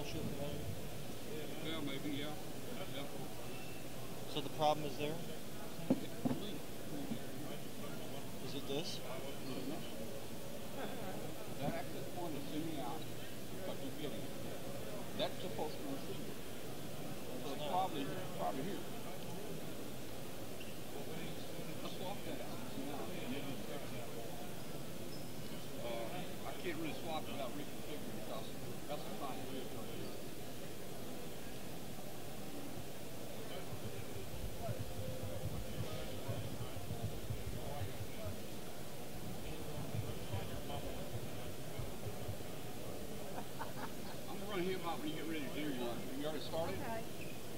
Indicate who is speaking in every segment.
Speaker 1: Yeah, maybe, yeah.
Speaker 2: So the problem is there? Is it this?
Speaker 1: That access point is zooming out, but you're getting it. That's supposed to receive it. So it's probably here. Let's swap that out. I can't really swap it without reconfiguring because that's a fine real. Run him out when you get ready to do your one. You already started?
Speaker 3: Okay.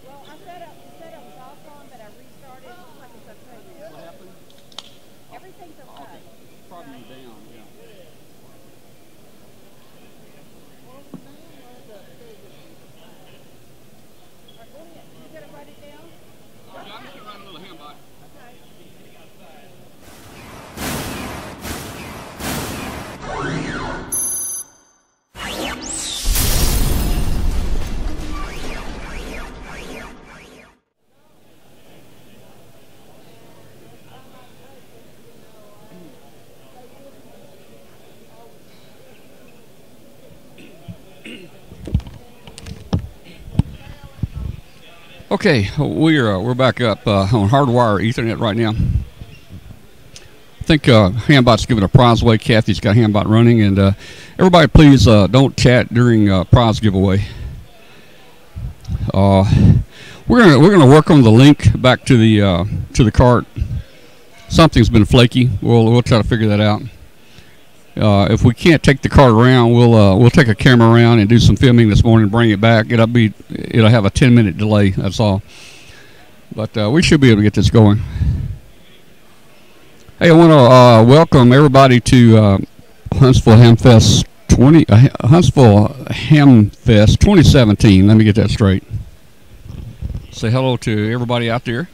Speaker 3: Well, I set up was off on, but I restarted. It looks like it's okay now.
Speaker 1: What happened?
Speaker 3: Everything's okay.
Speaker 1: Okay. Probably down, yeah.
Speaker 3: Alright, go ahead. You gotta write it down?
Speaker 1: Oh, yeah, I'm just gonna run a little handbot.
Speaker 3: Okay.
Speaker 1: Okay, we're back up on hardwire Ethernet right now. I think Hambot's giving a prize away. Kathy's got Hambot running, and everybody, please don't chat during prize giveaway. We're gonna work on the link back to the cart. Something's been flaky. We'll try to figure that out. If we can't take the cart around, we'll take a camera around and do some filming this morning and bring it back. It'll have a 10-minute delay. That's all. But we should be able to get this going. Hey, I want to welcome everybody to Huntsville Hamfest 2017. Let me get that straight. Say hello to everybody out there.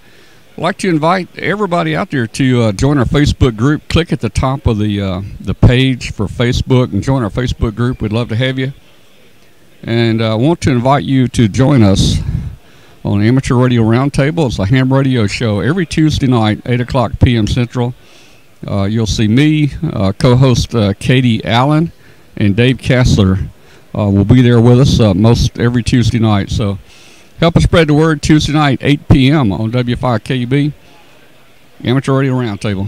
Speaker 1: I'd like to invite everybody out there to join our Facebook group. Click at the top of the page for Facebook and join our Facebook group. We'd love to have you. And I want to invite you to join us on Amateur Radio Roundtable. It's a ham radio show every Tuesday night, 8 o'clock p.m. Central. You'll see me, co-host Katie Allen, and Dave Kassler will be there with us most every Tuesday night. So help us spread the word. Tuesday night, 8 p.m. on W5KUB, Amateur Radio Roundtable.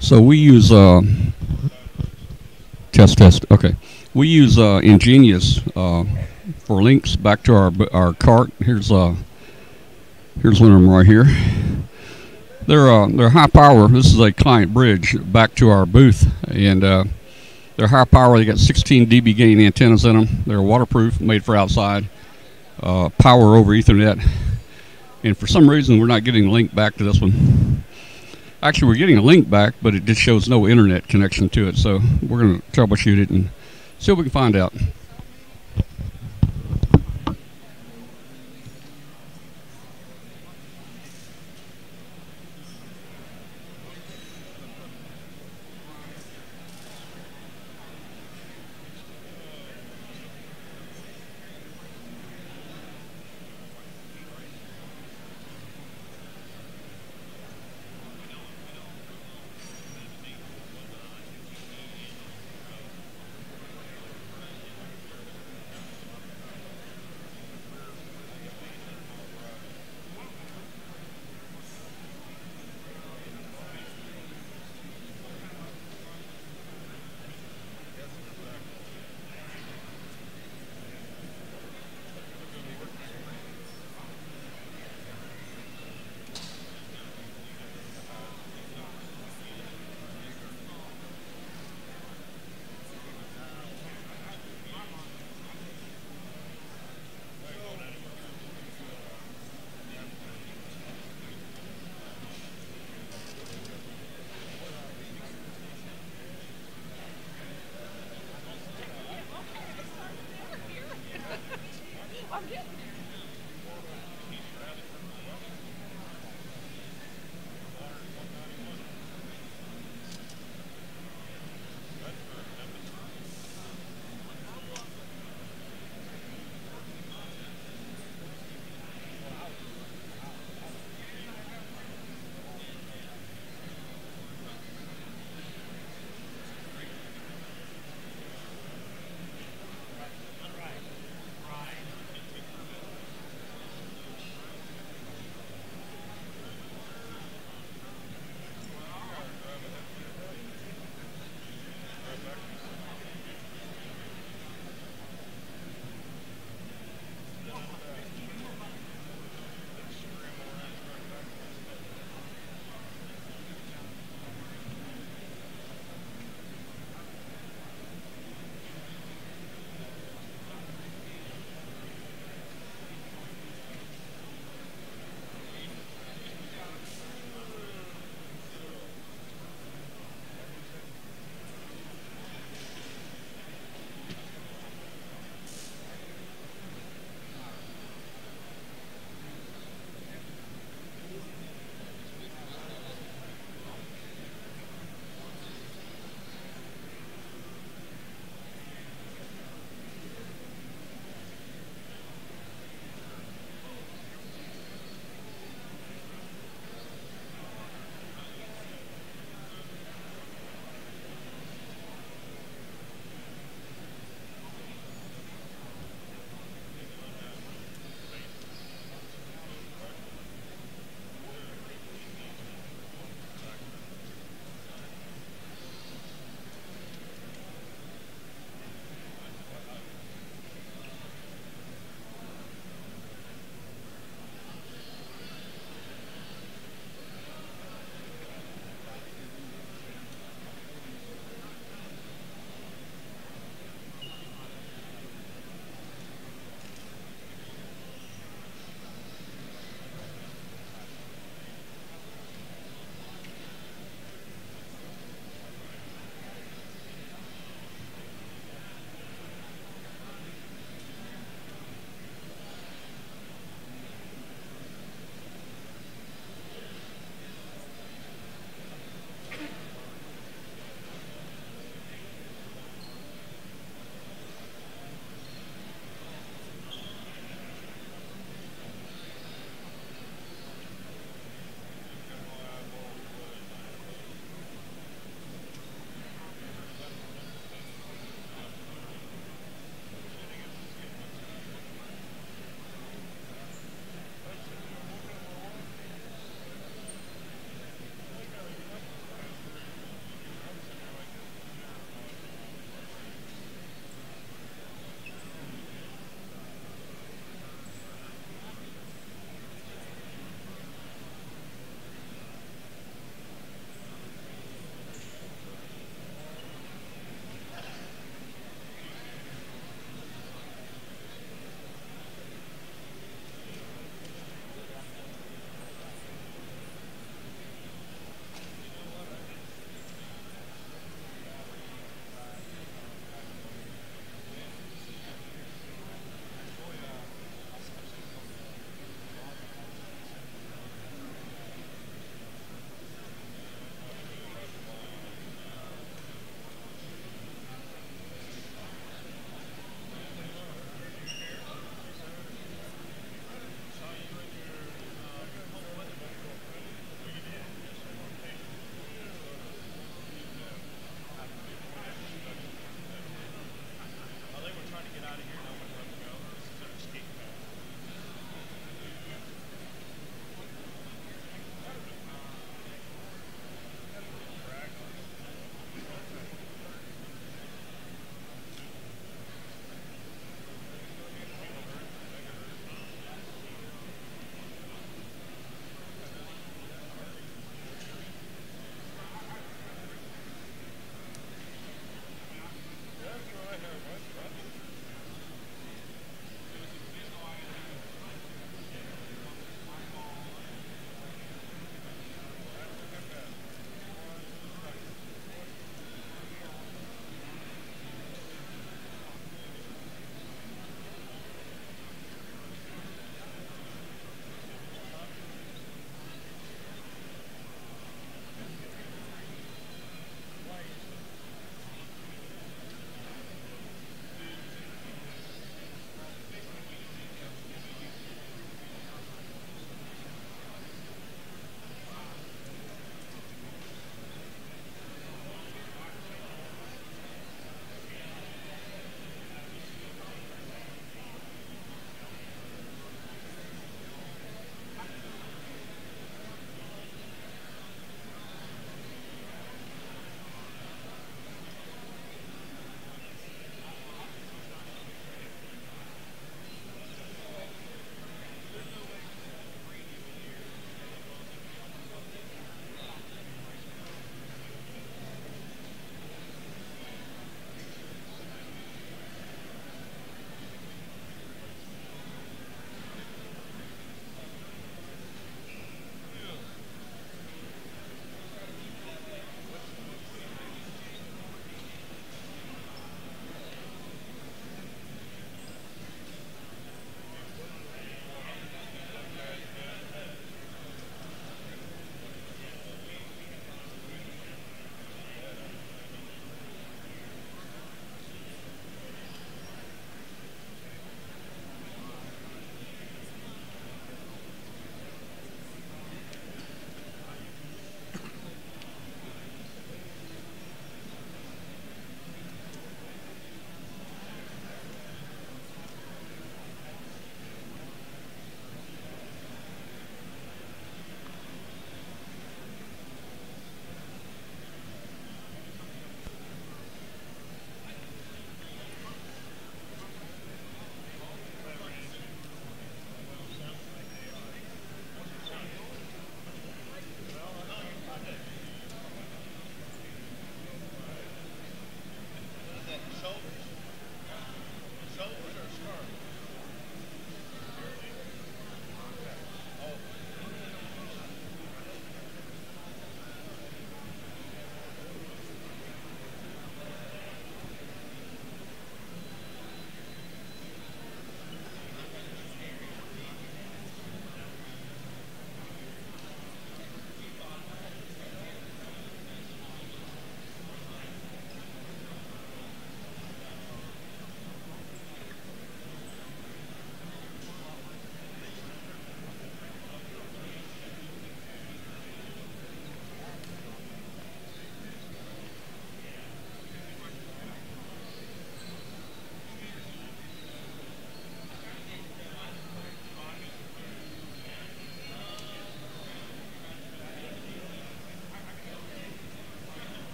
Speaker 1: So we use test. Okay. We use Ingenious for links back to our cart. Here's one of them right here. They're high power. This is a client bridge back to our booth, and they're high power. They got 16 dB gain antennas in them. They're waterproof, made for outside. Power over Ethernet. And for some reason, we're not getting a link back to this one. Actually, we're getting a link back, but it just shows no internet connection to it. So we're going to troubleshoot it and see what we can find out.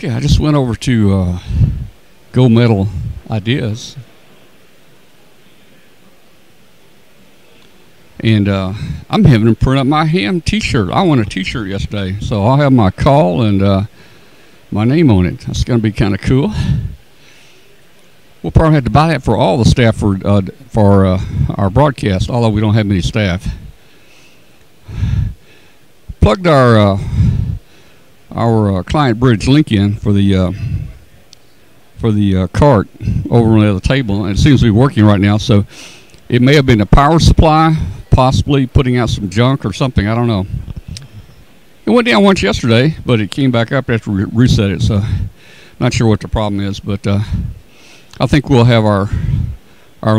Speaker 1: Okay, I just went over to Gold Medal Ideas, and I'm having them print up my ham T-shirt. I won a T-shirt yesterday, so I'll have my call and my name on it. That's going to be kind of cool. We'll probably have to buy that for all the staff for our broadcast, although we don't have many staff. Plugged our client bridge link in for the cart over on the other table, and it seems to be working right now. So it may have been a power supply, possibly putting out some junk or something. I don't know. It went down once yesterday, but it came back up after we reset it. So not sure what the problem is, but I think we'll have our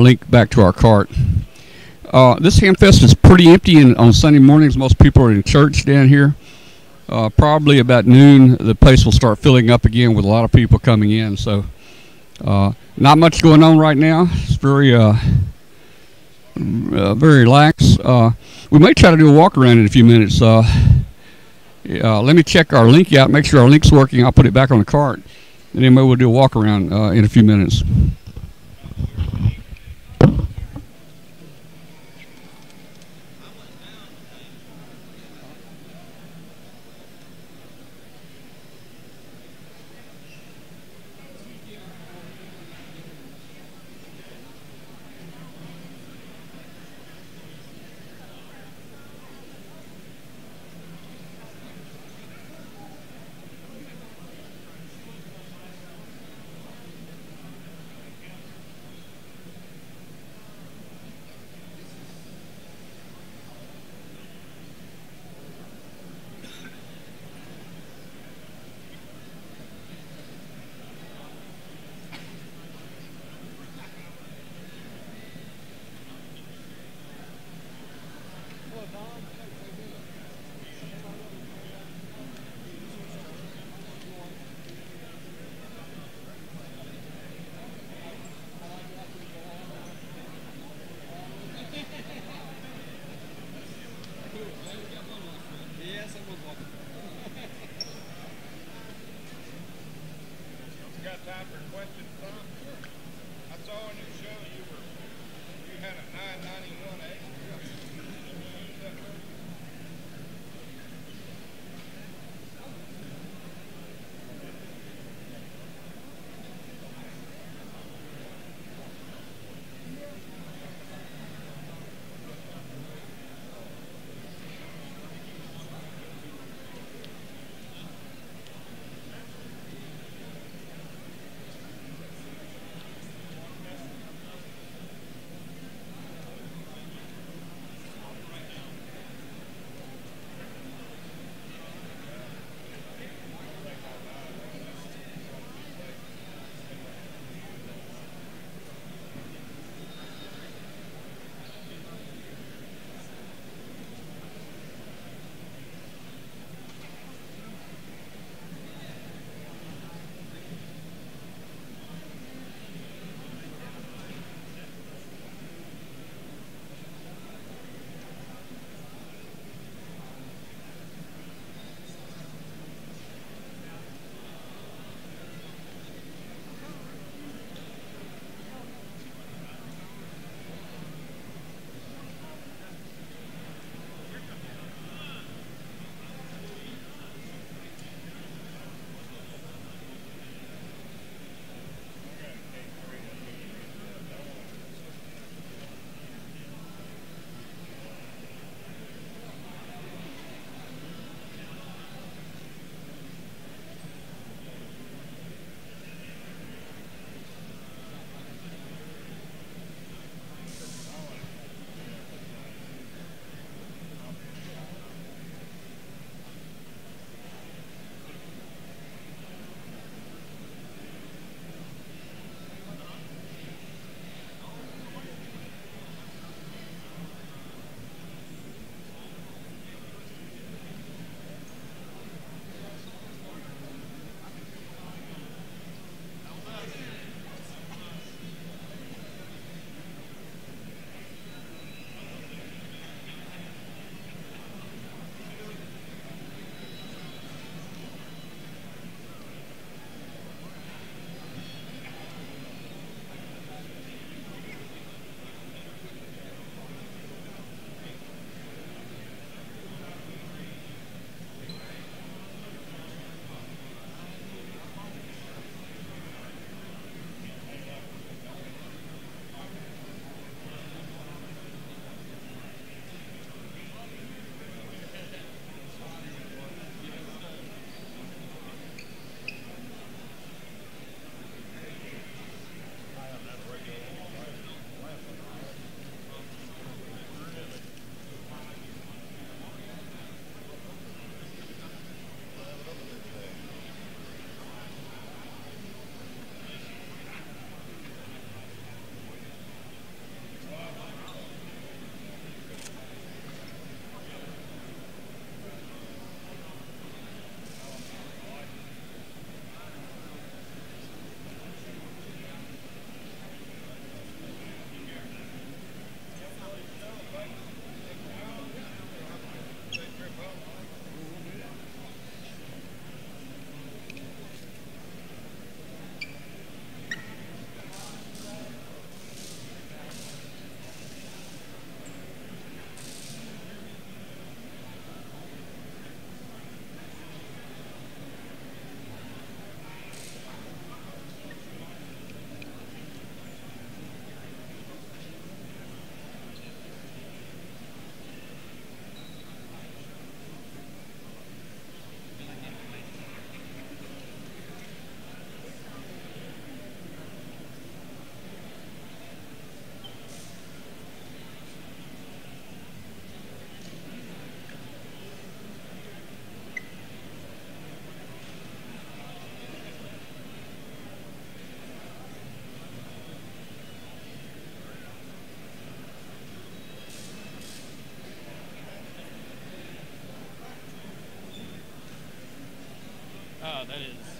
Speaker 1: link back to our cart. This hamfest is pretty empty on Sunday mornings. Most people are in church down here. Probably about noon, the place will start filling up again with a lot of people coming in. So not much going on right now. It's very relaxed. We may try to do a walk around in a few minutes. Let me check our link out, make sure our link's working. I'll put it back on the cart, and then maybe we'll do a walk around in a few minutes.
Speaker 2: Wow, that is.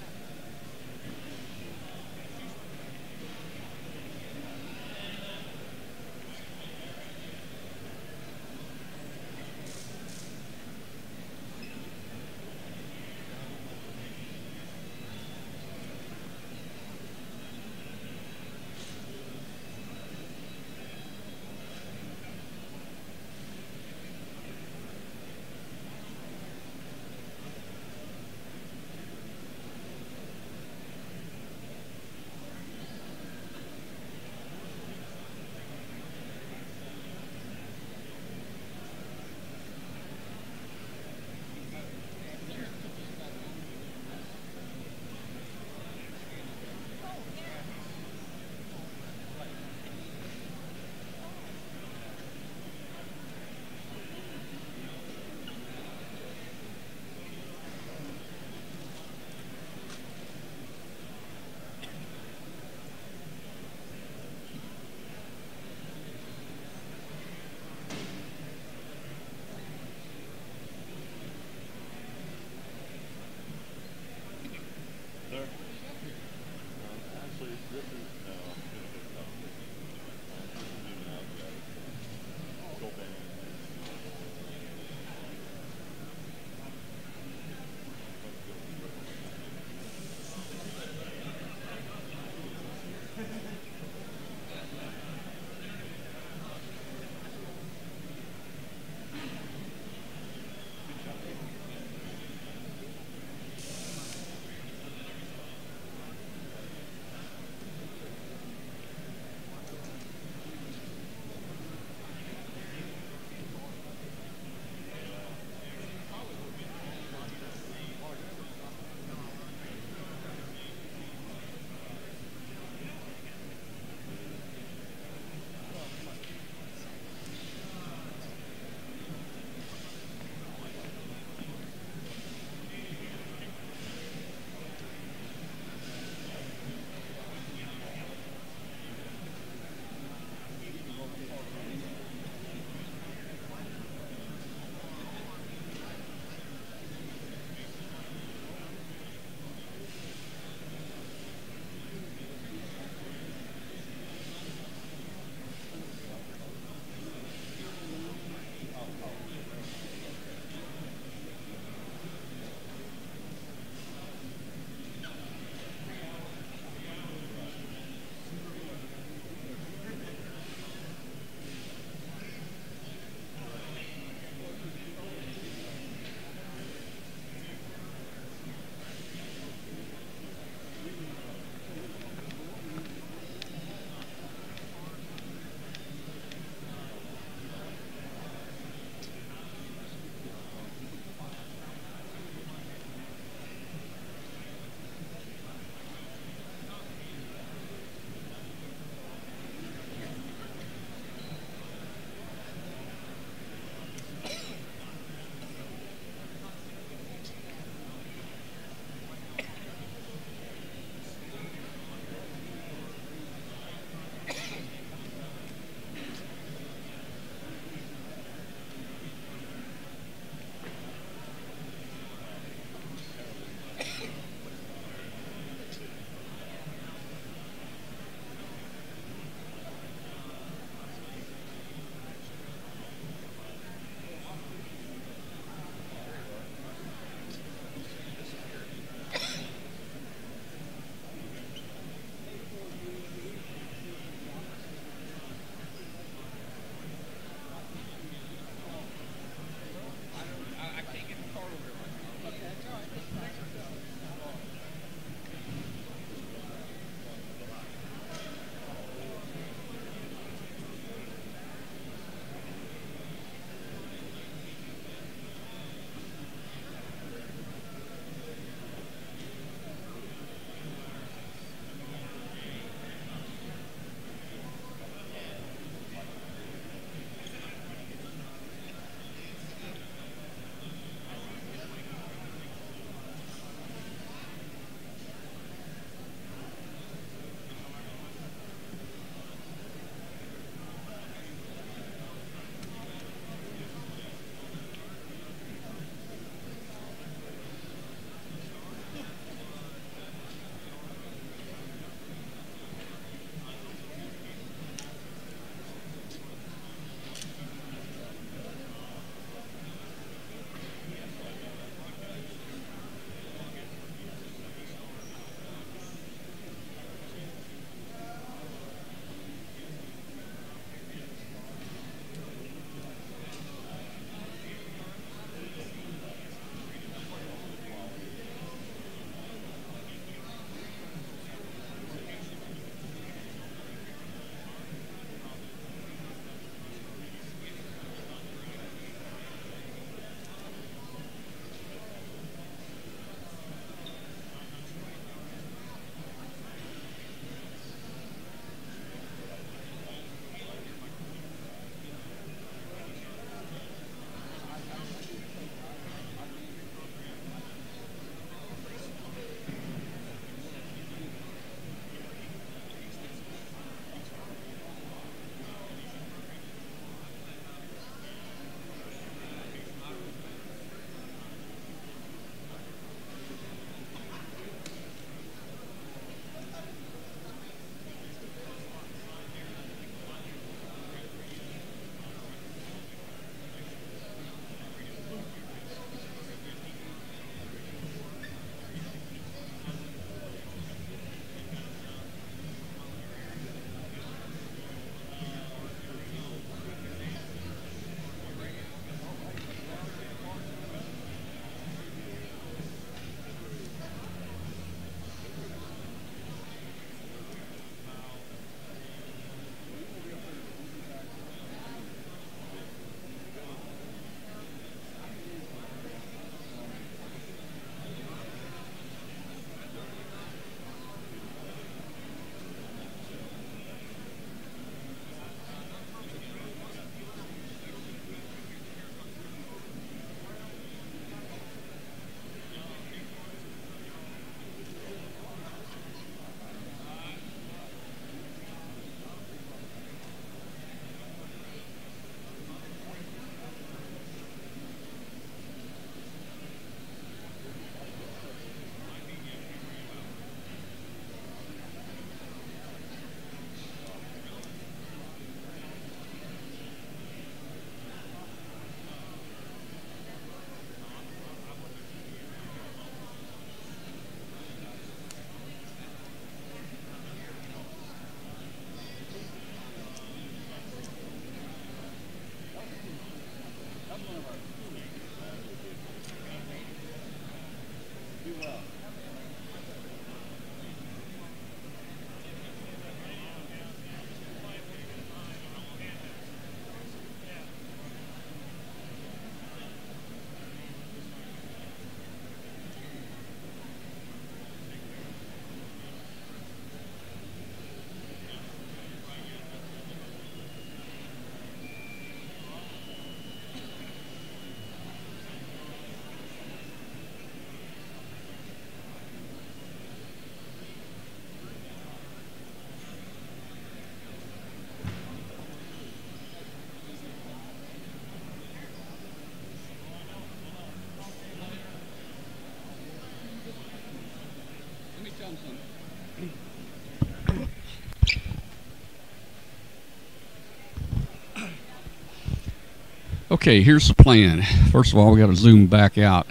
Speaker 1: Okay, here's the plan. First of all, we got to zoom back out.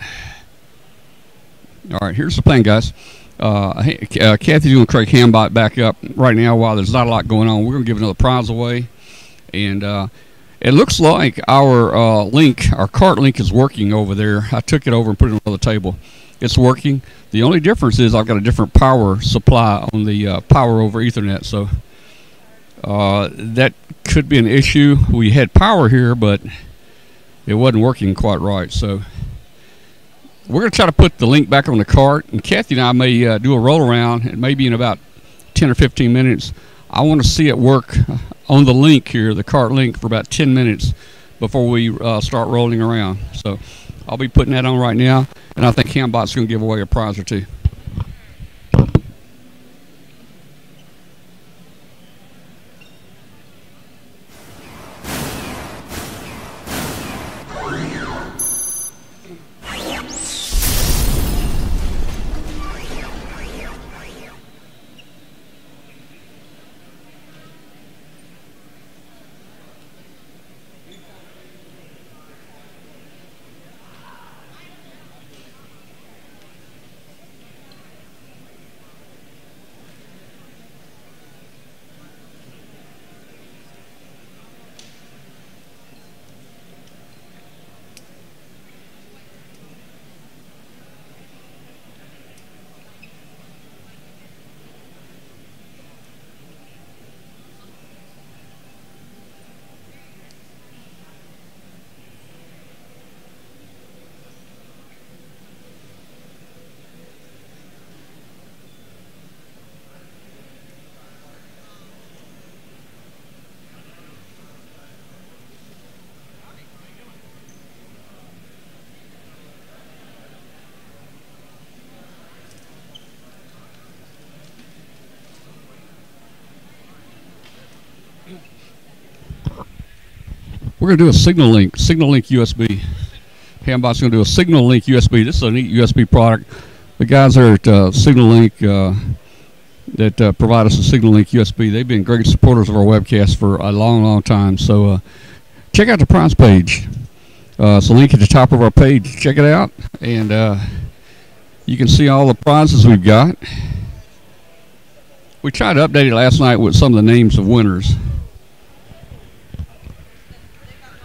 Speaker 1: All right, here's the plan, guys. Kathy's going to crank Hambot back up right now while there's not a lot going on. We're going to give another prize away. And it looks like our our cart link is working over there. I took it over and put it on the table. It's working. The only difference is I've got a different power supply on the power over Ethernet. So that could be an issue. We had power here, but it wasn't working quite right. So we're going to try to put the link back on the cart, and Kathy and I may do a roll around, and maybe in about 10 or 15 minutes. I want to see it work on the link here, the cart link, for about 10 minutes before we start rolling around. So I'll be putting that on right now, and I think Hambot's going to give away a prize or two. We're going to do a signal link USB. Hambot's going to do a signal link USB. This is a neat USB product. The guys there at Signal Link that provide us a Signal Link USB, they've been great supporters of our webcast for a long, long time. So check out the prize page. It's a link at the top of our page. Check it out, and you can see all the prizes we've got. We tried to update it last night with some of the names of winners.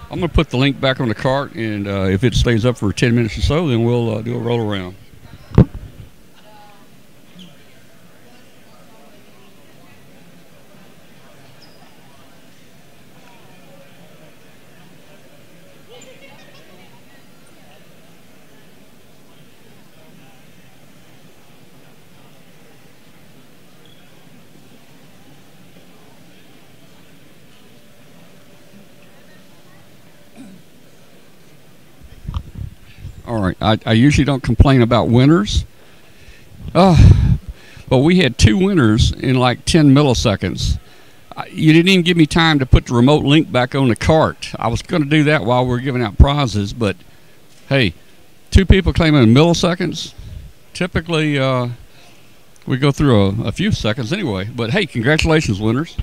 Speaker 1: I'm going to put the link back on the cart, and if it stays up for 10 minutes or so, then we'll do a roll around. All right, I usually don't complain about winners, but we had two winners in like 10 milliseconds. You didn't even give me time to put the remote link back on the cart. I was going to do that while we were giving out prizes, but hey, two people claiming in milliseconds. Typically, we go through a few seconds anyway, but hey, congratulations, winners.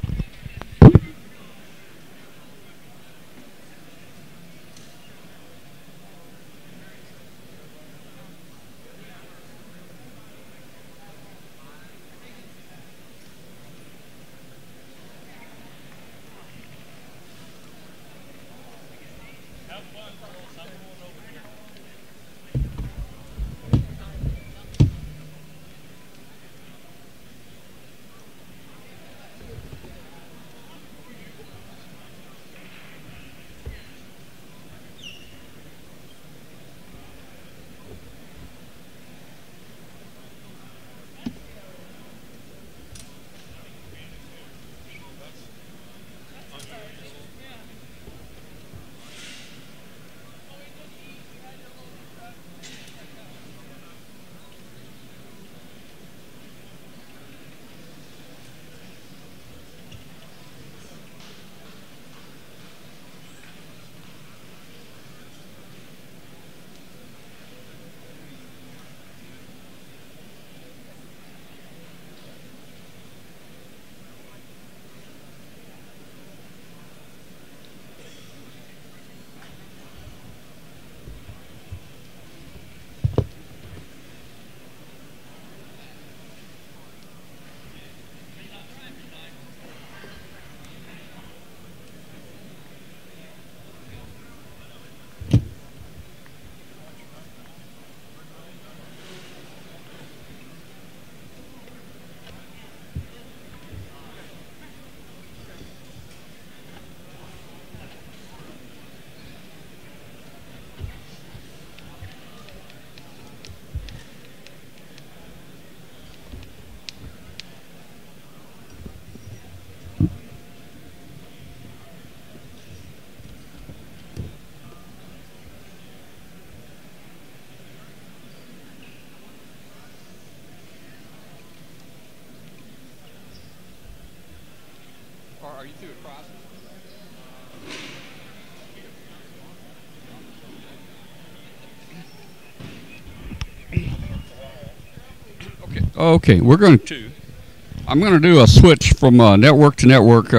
Speaker 1: Okay, I'm going to do a switch from network to network.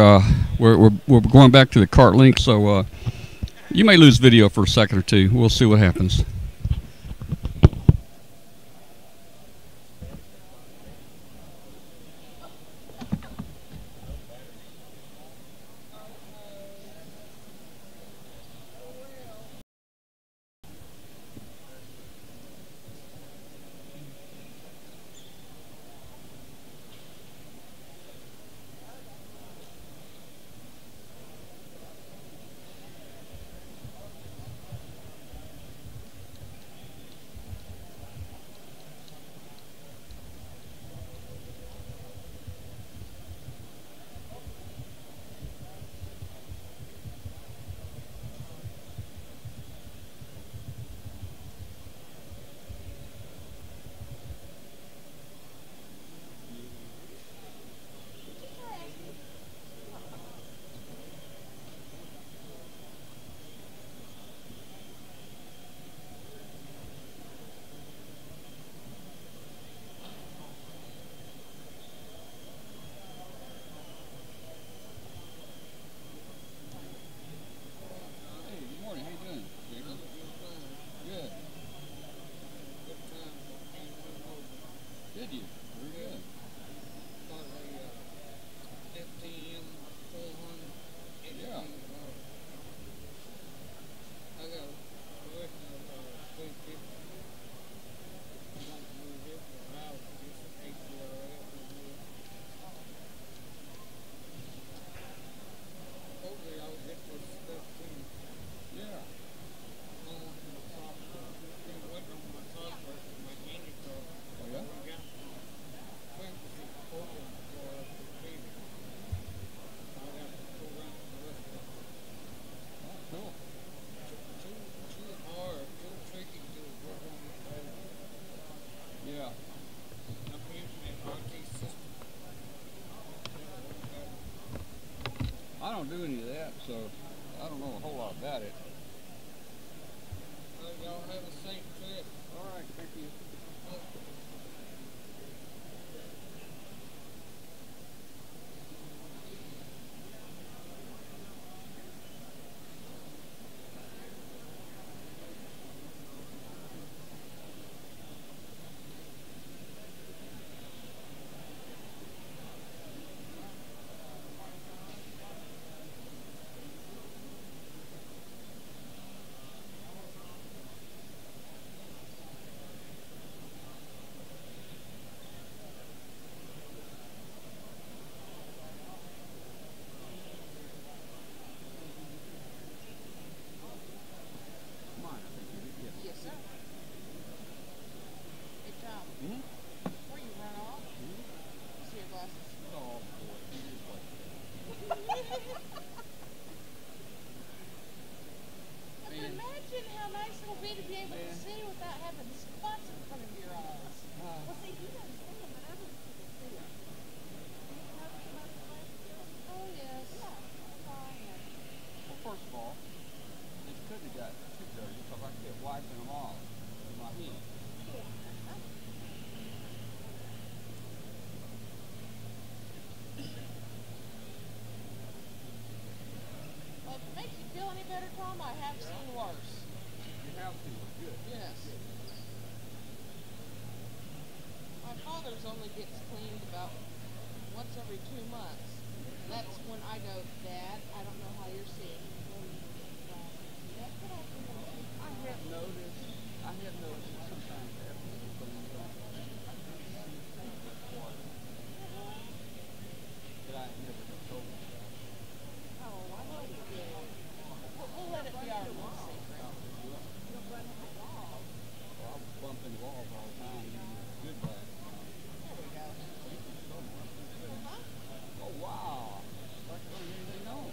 Speaker 1: We're going back to the cart link, so you may lose video for a second or two. We'll see what happens. I don't do any of that, so I don't know a whole lot about it.
Speaker 4: Y'all have a safe trip.
Speaker 1: All right, thank you.
Speaker 3: Yes, sir. Hey, Tom. Before you run off, see your glasses.
Speaker 1: Oh, boy.
Speaker 3: Imagine how nice it'll be to be able to see without having spots in front of your eyes. Well, see, you don't see them, but other people see them. Do you notice them other glasses? Oh, yes. Yeah, that's all I am.
Speaker 1: Well, first of all, this could have got too dirty because I kept wiping them off with my hand.
Speaker 3: Well, if it makes you feel any better, Tom, I have seen worse.
Speaker 1: You have to. Good.
Speaker 3: Yes. My father's only gets cleaned about once every 2 months. And that's when I go, Dad, I don't know how you're seeing. That's what I do.
Speaker 1: I have noticed that sometimes after the clean up, I can see things with water that I never have told you about.
Speaker 3: Oh, I know you did. We'll let it be our little secret.
Speaker 1: Well, I was bumping walls all the time, using good glass.
Speaker 3: There we go.
Speaker 1: Thank you so much. Oh, wow. Like I don't anything on.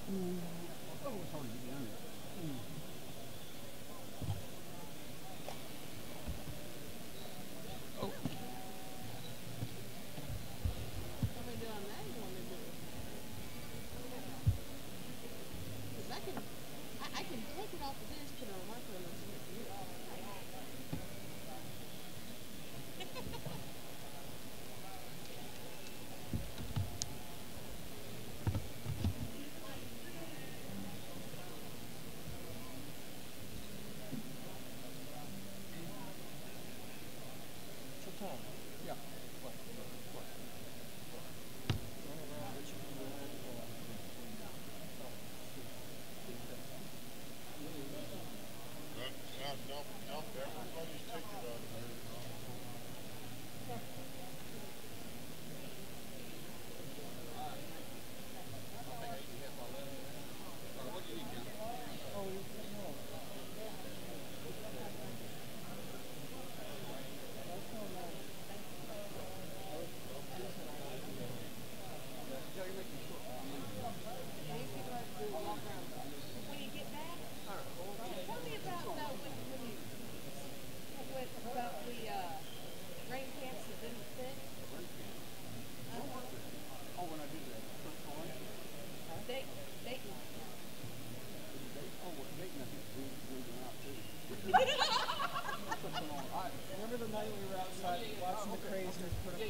Speaker 3: Want me to do on that? You want me to do it? 'Cause I can take it off of this, put it on my phone, and send it to you.
Speaker 2: So Tom.
Speaker 1: Yeah.
Speaker 2: Run around what you can do and
Speaker 5: Everybody's ticket out there.
Speaker 3: When you get back, tell me about when you about the rain pants that didn't fit.
Speaker 1: Oh, when I did that first one?
Speaker 3: Dayton.
Speaker 1: Oh, well, Dayton, I think, moved them out too.
Speaker 2: remember the night we were outside watching the crazers put up the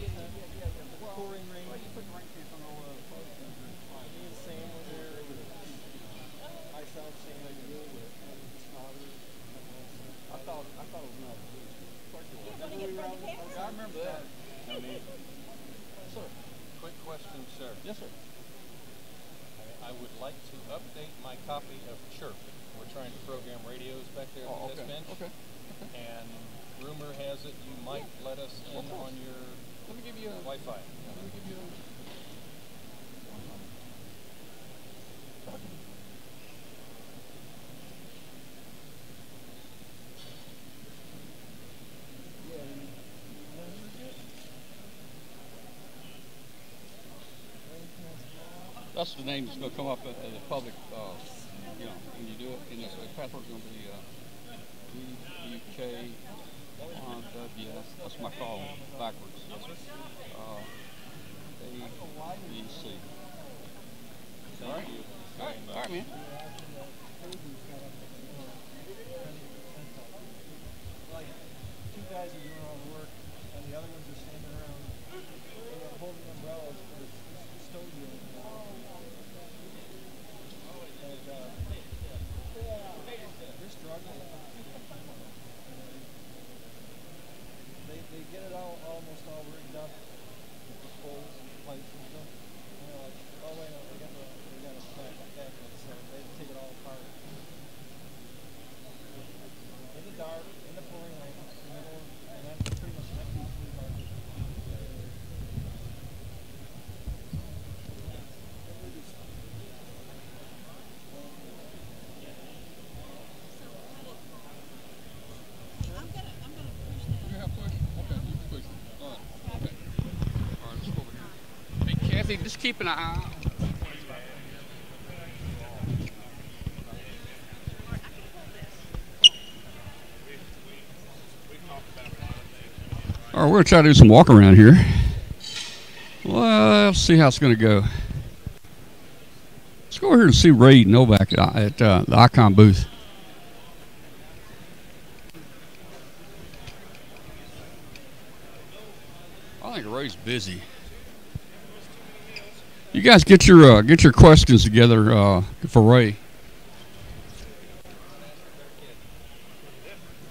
Speaker 2: pouring rain?
Speaker 1: Well, you put the rain pants on all the clothes.
Speaker 2: Me and Sam were there. I saw Sam and you with
Speaker 1: I thought it was not.
Speaker 3: Want to get Freddie pants?
Speaker 1: I remember that.
Speaker 6: Sir, quick question, sir.
Speaker 1: Yes, sir.
Speaker 6: I would like to update my copy of Chirp. We're trying to program radios back there at the test bench.
Speaker 1: Okay.
Speaker 6: And rumor has it you might let us in on your
Speaker 1: Let me give you a
Speaker 6: Wi-Fi.
Speaker 1: Let me give you a. That's the name that's going to come up as the public, you know, when you do it. And the password's going to be BUK-WS. That's my call backwards. ABC. All right. All right, man.
Speaker 2: Like two guys are doing all the work, and the other ones are standing around holding umbrellas for the custodian. And they're struggling. They get it almost all rigged up with the poles and pipes and stuff. And they're like, oh wait, no, they got a back, so they take it all apart. In the dark, in the pouring rain, in the middle, and that's pretty much an empty flea market.
Speaker 1: You have push? Okay, you can push it. All right. Okay. All right, let's go over here. Hey, Kathy, just keep an eye out. All right, we're going to try to do some walk around here. Well, let's see how it's going to go. Let's go over here and see Ray Novak at the Icom booth. I think Ray's busy. You guys get your questions together for Ray.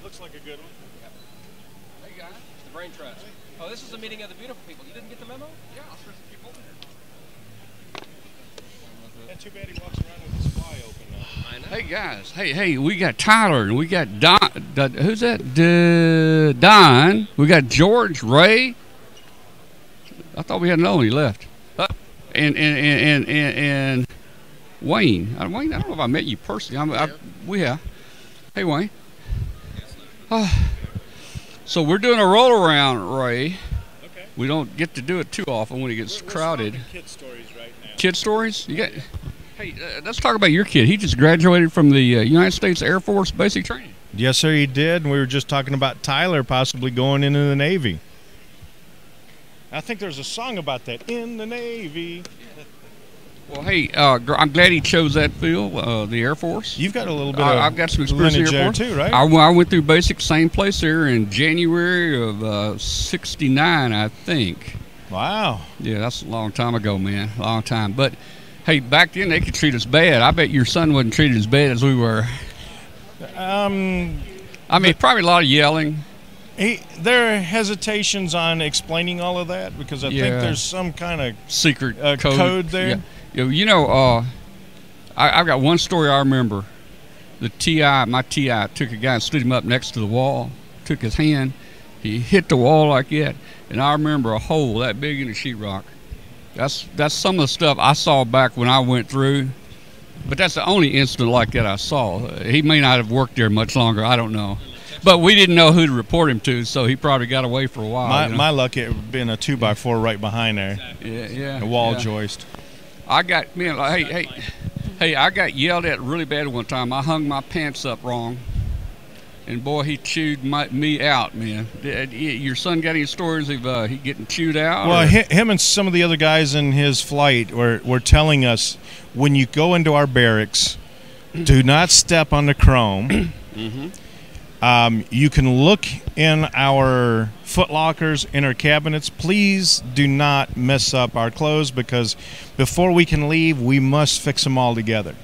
Speaker 5: Looks like a good one.
Speaker 7: Hey guys, it's the brain trust. Oh, this is a meeting of the beautiful people. You didn't get the memo?
Speaker 1: Yeah, I'll switch the people over here.
Speaker 5: And too bad he walks around with his fly open now.
Speaker 7: I know.
Speaker 1: Hey guys, hey, we got Tyler and we got Don. Who's that? Don. We got George, Ray. I thought we had another one. He left. And Wayne. Wayne, I don't know if I met you personally. We have. Hey Wayne. So we're doing a roll around, Ray.
Speaker 5: Okay.
Speaker 1: We don't get to do it too often when it gets crowded.
Speaker 5: Kid stories right now.
Speaker 1: Kid stories? You got? Hey, let's talk about your kid. He just graduated from the United States Air Force basic training.
Speaker 5: Yes, sir, he did. And we were just talking about Tyler possibly going into the Navy. I think there's a song about that, in the Navy.
Speaker 1: Well, hey, I'm glad he chose that field, the Air Force.
Speaker 5: You've got a little bit
Speaker 1: I've got some experience in the Air
Speaker 5: lineage there
Speaker 1: Force.
Speaker 5: too, right?
Speaker 1: I went through basic, same place there in January of '69, I think.
Speaker 5: Wow.
Speaker 1: Yeah, that's a long time ago, man. A long time. But, hey, back then they could treat us bad. I bet your son wasn't treated as bad as we were. I mean, probably a lot of yelling.
Speaker 5: There are hesitations on explaining all of that because I think there's some kind of
Speaker 1: secret
Speaker 5: code there.
Speaker 1: Yeah. You know, I've got one story I remember. My TI took a guy and stood him up next to the wall, took his hand, he hit the wall like that, and I remember a hole that big in the sheetrock. That's some of the stuff I saw back when I went through, but that's the only incident like that I saw. He may not have worked there much longer, I don't know. But we didn't know who to report him to, so he probably got away for a while.
Speaker 5: My luck, it would have been a 2x4 right behind there.
Speaker 1: Yeah.
Speaker 5: A wall joist.
Speaker 1: I got I got yelled at really bad one time. I hung my pants up wrong, and boy, he chewed me out, man. Your son got any stories of he getting chewed out?
Speaker 5: Well, him and some of the other guys in his flight were telling us, when you go into our barracks, do not step on the chrome.
Speaker 1: Mm-hmm.
Speaker 5: You can look in our foot lockers, in our cabinets. Please do not mess up our clothes, because before we can leave, we must fix them all together.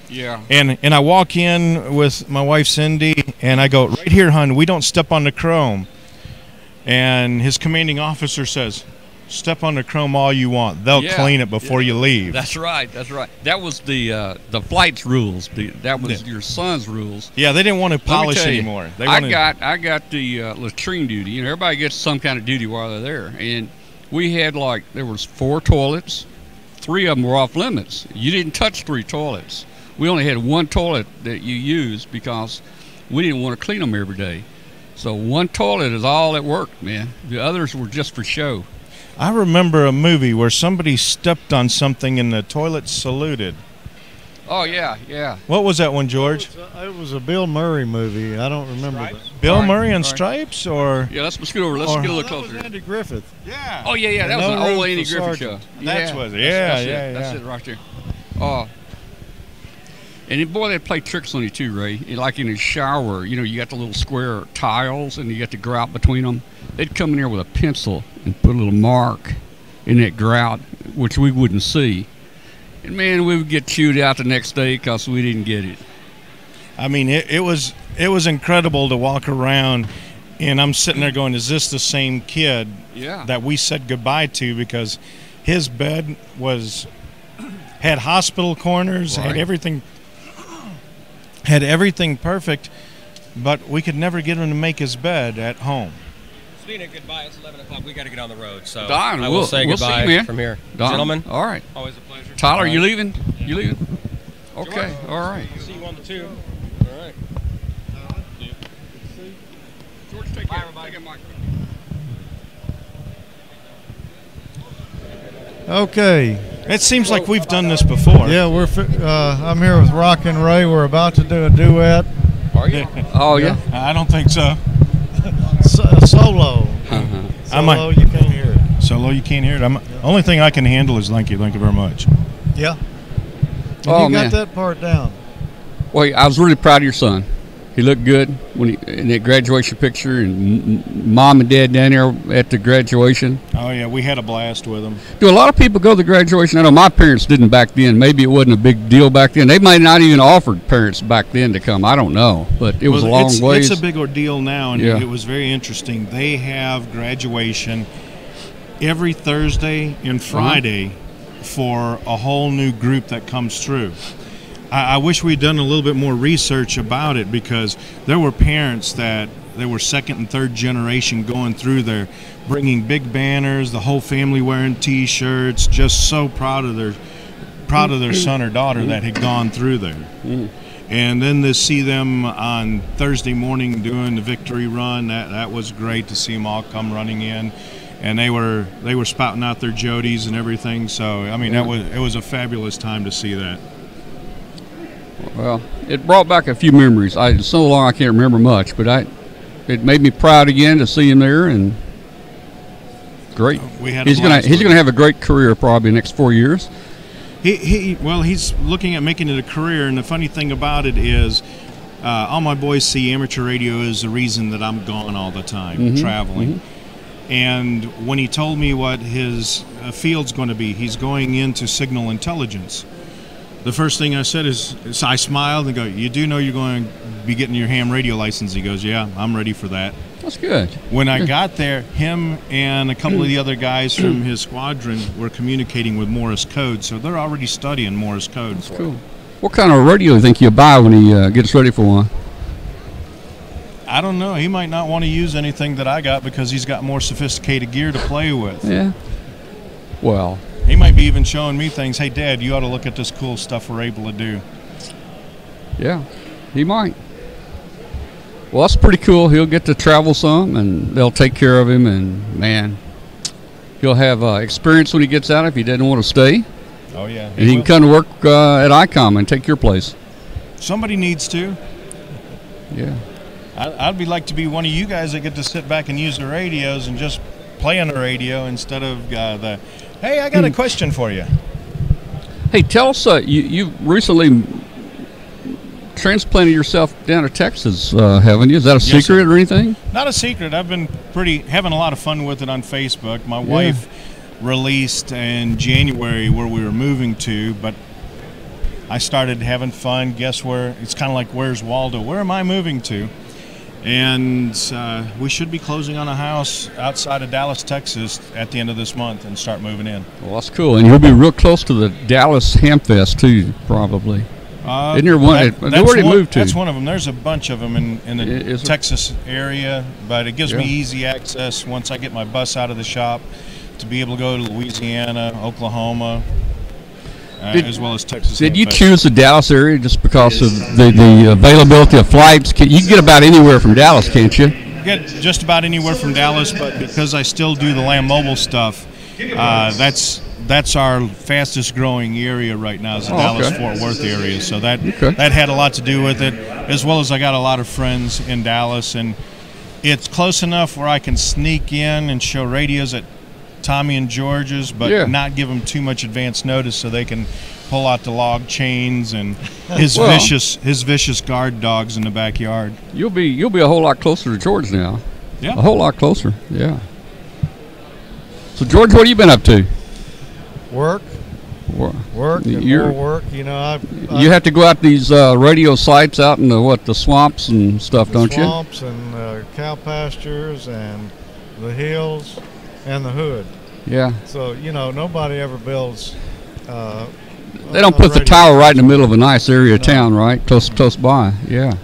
Speaker 1: Yeah.
Speaker 5: And I walk in with my wife Cindy, and I go, right here, hon, we don't step on the chrome. And his commanding officer says, step on the chrome all you want. They'll clean it before you leave.
Speaker 1: That's right. That was the flight's rules. That was your son's rules.
Speaker 5: Yeah, they didn't want to polish anymore.
Speaker 1: I got the latrine duty. You know, everybody gets some kind of duty while they're there, and we had there was 4 toilets. 3 of them were off limits. You didn't touch 3 toilets. We only had 1 toilet that you used because we didn't want to clean them every day. So 1 toilet is all that worked, man. The others were just for show.
Speaker 5: I remember a movie where somebody stepped on something and the toilet saluted.
Speaker 1: Oh, yeah.
Speaker 5: What was that one, George?
Speaker 2: It was a Bill Murray movie. I don't remember.
Speaker 5: Bill Murray on Stripes, or?
Speaker 1: Yeah, let's scoot over. Let's get a little closer.
Speaker 2: That was Andy Griffith.
Speaker 5: Yeah.
Speaker 1: Oh, yeah. That was an old Andy Griffith show.
Speaker 5: That's what.
Speaker 1: That's it right there. Oh. And boy, they play tricks on you too, Ray. Like in a shower, you know, you got the little square tiles, and you got the grout between them. They'd come in there with a pencil and put a little mark in that grout, which we wouldn't see. And man, we would get chewed out the next day because we didn't get it.
Speaker 5: I mean, it was incredible to walk around, and I'm sitting there going, "Is this the same kid that we said goodbye to?" Because his bed had hospital corners, had everything perfect, but we could never get him to make his bed at home.
Speaker 7: Speaking of goodbye, it's 11 o'clock. We got to get on the road, so
Speaker 1: Don,
Speaker 7: I will say goodbye
Speaker 1: see you, man.
Speaker 7: from here.
Speaker 1: Don,
Speaker 7: Gentlemen,
Speaker 1: all right.
Speaker 7: Always a pleasure.
Speaker 1: Tyler,
Speaker 7: All
Speaker 1: you
Speaker 7: right.
Speaker 1: leaving? You leaving? Okay, all right.
Speaker 7: See you on the tube. All right.
Speaker 1: George, take care.
Speaker 7: Everybody.
Speaker 1: Take care, Mike.
Speaker 2: Okay.
Speaker 5: It seems like we've done this before.
Speaker 2: Yeah, I'm here with Rock and Ray. We're about to do a duet.
Speaker 1: Are you? Oh, yeah.
Speaker 5: I don't think so.
Speaker 2: Solo.
Speaker 5: Solo,
Speaker 2: you can't hear it.
Speaker 5: Solo, you can't hear it. Only thing I can handle is thank you very much.
Speaker 2: Yeah.
Speaker 1: Oh,
Speaker 2: you
Speaker 1: man.
Speaker 2: got that part down.
Speaker 1: Well, I was really proud of your son. He looked good in that graduation picture, and mom and dad down there at the graduation.
Speaker 5: Oh yeah, we had a blast with him.
Speaker 1: Do a lot of people go to the graduation? I know my parents didn't back then. Maybe it wasn't a big deal back then. They might not even offered parents back then to come. I don't know, but it was a long ways.
Speaker 5: It's a big ordeal now, and it was very interesting. They have graduation every Thursday and Friday for a whole new group that comes through. I wish we'd done a little bit more research about it, because there were parents that they were 2nd and 3rd generation going through there, bringing big banners, the whole family wearing T-shirts, just so proud of their son or daughter that had gone through there. And then to see them on Thursday morning doing the victory run, that was great to see them all come running in. and they were spouting out their Jodies and everything. So I mean, it was a fabulous time to see that.
Speaker 1: Well, it brought back a few memories. It's so long I can't remember much, but it made me proud again to see him there, and great. He's gonna have a great career probably the next 4 years.
Speaker 5: He's looking at making it a career, and the funny thing about it is, all my boys see amateur radio is the reason that I'm gone all the time, traveling. And when he told me what his field's going to be, he's going into signal intelligence. The first thing I said is I smiled and go, "You do know you're going to be getting your ham radio license?" He goes, "Yeah, I'm ready for that."
Speaker 1: That's good.
Speaker 5: When I got there, him and a couple of the other guys from his squadron were communicating with Morse code, so they're already studying Morse code.
Speaker 1: That's cool. What kind of radio do you think you'll buy when he gets ready for one?
Speaker 5: I don't know. He might not want to use anything that I got because he's got more sophisticated gear to play with.
Speaker 1: Yeah. Well,
Speaker 5: he might be even showing me things. Hey, Dad, you ought to look at this cool stuff we're able to do.
Speaker 1: Yeah, he might. Well, that's pretty cool. He'll get to travel some, and they'll take care of him. And man, he'll have experience when he gets out if he doesn't want to stay.
Speaker 5: Oh yeah.
Speaker 1: And he can come to work at Icom and take your place.
Speaker 5: Somebody needs to.
Speaker 1: Yeah.
Speaker 5: I'd be like to be one of you guys that get to sit back and use the radios and just play on the radio instead of hey, I got a question for you.
Speaker 1: Hey, tell us, you recently transplanted yourself down to Texas, haven't you? Is that a secret or anything?
Speaker 5: Not a secret. I've been having a lot of fun with it on Facebook. My wife released in January where we were moving to, but I started having fun. Guess where? It's kind of like, where's Waldo? Where am I moving to? And we should be closing on a house outside of Dallas, Texas at the end of this month and start moving in.
Speaker 1: Well, that's cool. And you'll be real close to the Dallas Hamfest, too, probably. Isn't there one? Where did it move to?
Speaker 5: That's one of them. There's a bunch of them in the Texas area, but it gives me easy access once I get my bus out of the shop to be able to go to Louisiana, Oklahoma, as well as Texas.
Speaker 1: Did you choose the Dallas area just because of the availability of flights? You can get about anywhere from Dallas, can't you?
Speaker 5: Get just about anywhere from Dallas, but because I still do the Land Mobile stuff, that's our fastest growing area right now is the Dallas-Fort Worth area. So that had a lot to do with it, as well as I got a lot of friends in Dallas, and it's close enough where I can sneak in and show radios at Tommy and George's, but not give them too much advance notice so they can pull out the log chains and his vicious guard dogs in the backyard.
Speaker 1: You'll be a whole lot closer to George now.
Speaker 5: Yeah,
Speaker 1: a whole lot closer. Yeah. So George, what have you been up to?
Speaker 2: Work. Work. More work. You know,
Speaker 1: you have to go out these radio sites out in the swamps and stuff, don't you?
Speaker 2: Swamps and cow pastures and the hills and the hood.
Speaker 1: Yeah.
Speaker 2: So nobody ever builds.
Speaker 1: They don't put the tower right in the middle of a nice area of town, right? Close by. Yeah.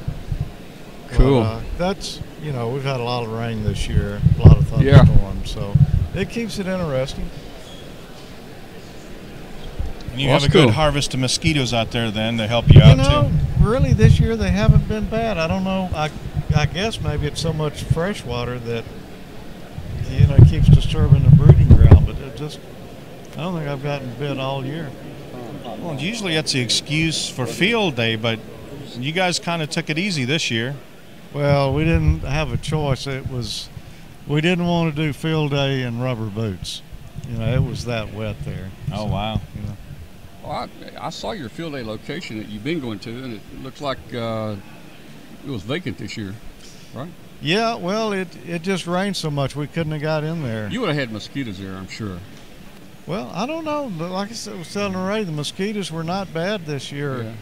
Speaker 1: Cool.
Speaker 2: But, that's we've had a lot of rain this year, a lot of thunderstorms, so it keeps it interesting.
Speaker 5: And you have a good harvest of mosquitoes out there then to help you out too.
Speaker 2: Really this year they haven't been bad. I don't know. I guess maybe it's so much fresh water that it keeps disturbing the breeding ground, but I don't think I've gotten bit all year.
Speaker 5: Well, usually that's the excuse for field day, but you guys kind of took it easy this year.
Speaker 2: Well, we didn't have a choice. We didn't want to do field day in rubber boots. It was that wet there.
Speaker 5: Oh, wow.
Speaker 1: Well, I saw your field day location that you've been going to, and it looks like it was vacant this year, right?
Speaker 2: Yeah, well, it just rained so much we couldn't have got in there.
Speaker 1: You would have had mosquitoes there, I'm sure.
Speaker 2: Well, I don't know. Like I was telling Ray, the mosquitoes were not bad this year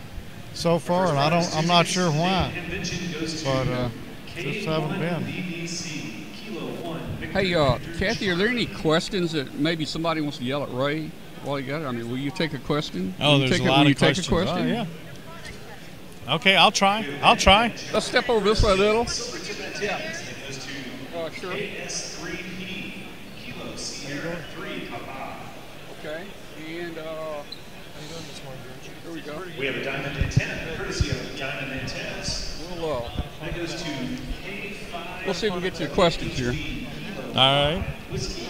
Speaker 2: so far, and I'm not sure why, but just haven't been.
Speaker 1: Hey, Kathy, are there any questions that maybe somebody wants to yell at Ray while you got it? I mean, will you take a question?
Speaker 5: Oh, there's a lot of questions. Oh, yeah. Okay, I'll try.
Speaker 1: Let's step over this way a little.
Speaker 7: Yeah.
Speaker 1: Sure. Okay, and
Speaker 7: how you doing this morning, George?
Speaker 1: here we go.
Speaker 8: We have a diamond antenna, courtesy of Diamond Antennas.
Speaker 1: We'll see if we can get to the questions here.
Speaker 5: All right.
Speaker 8: Whiskey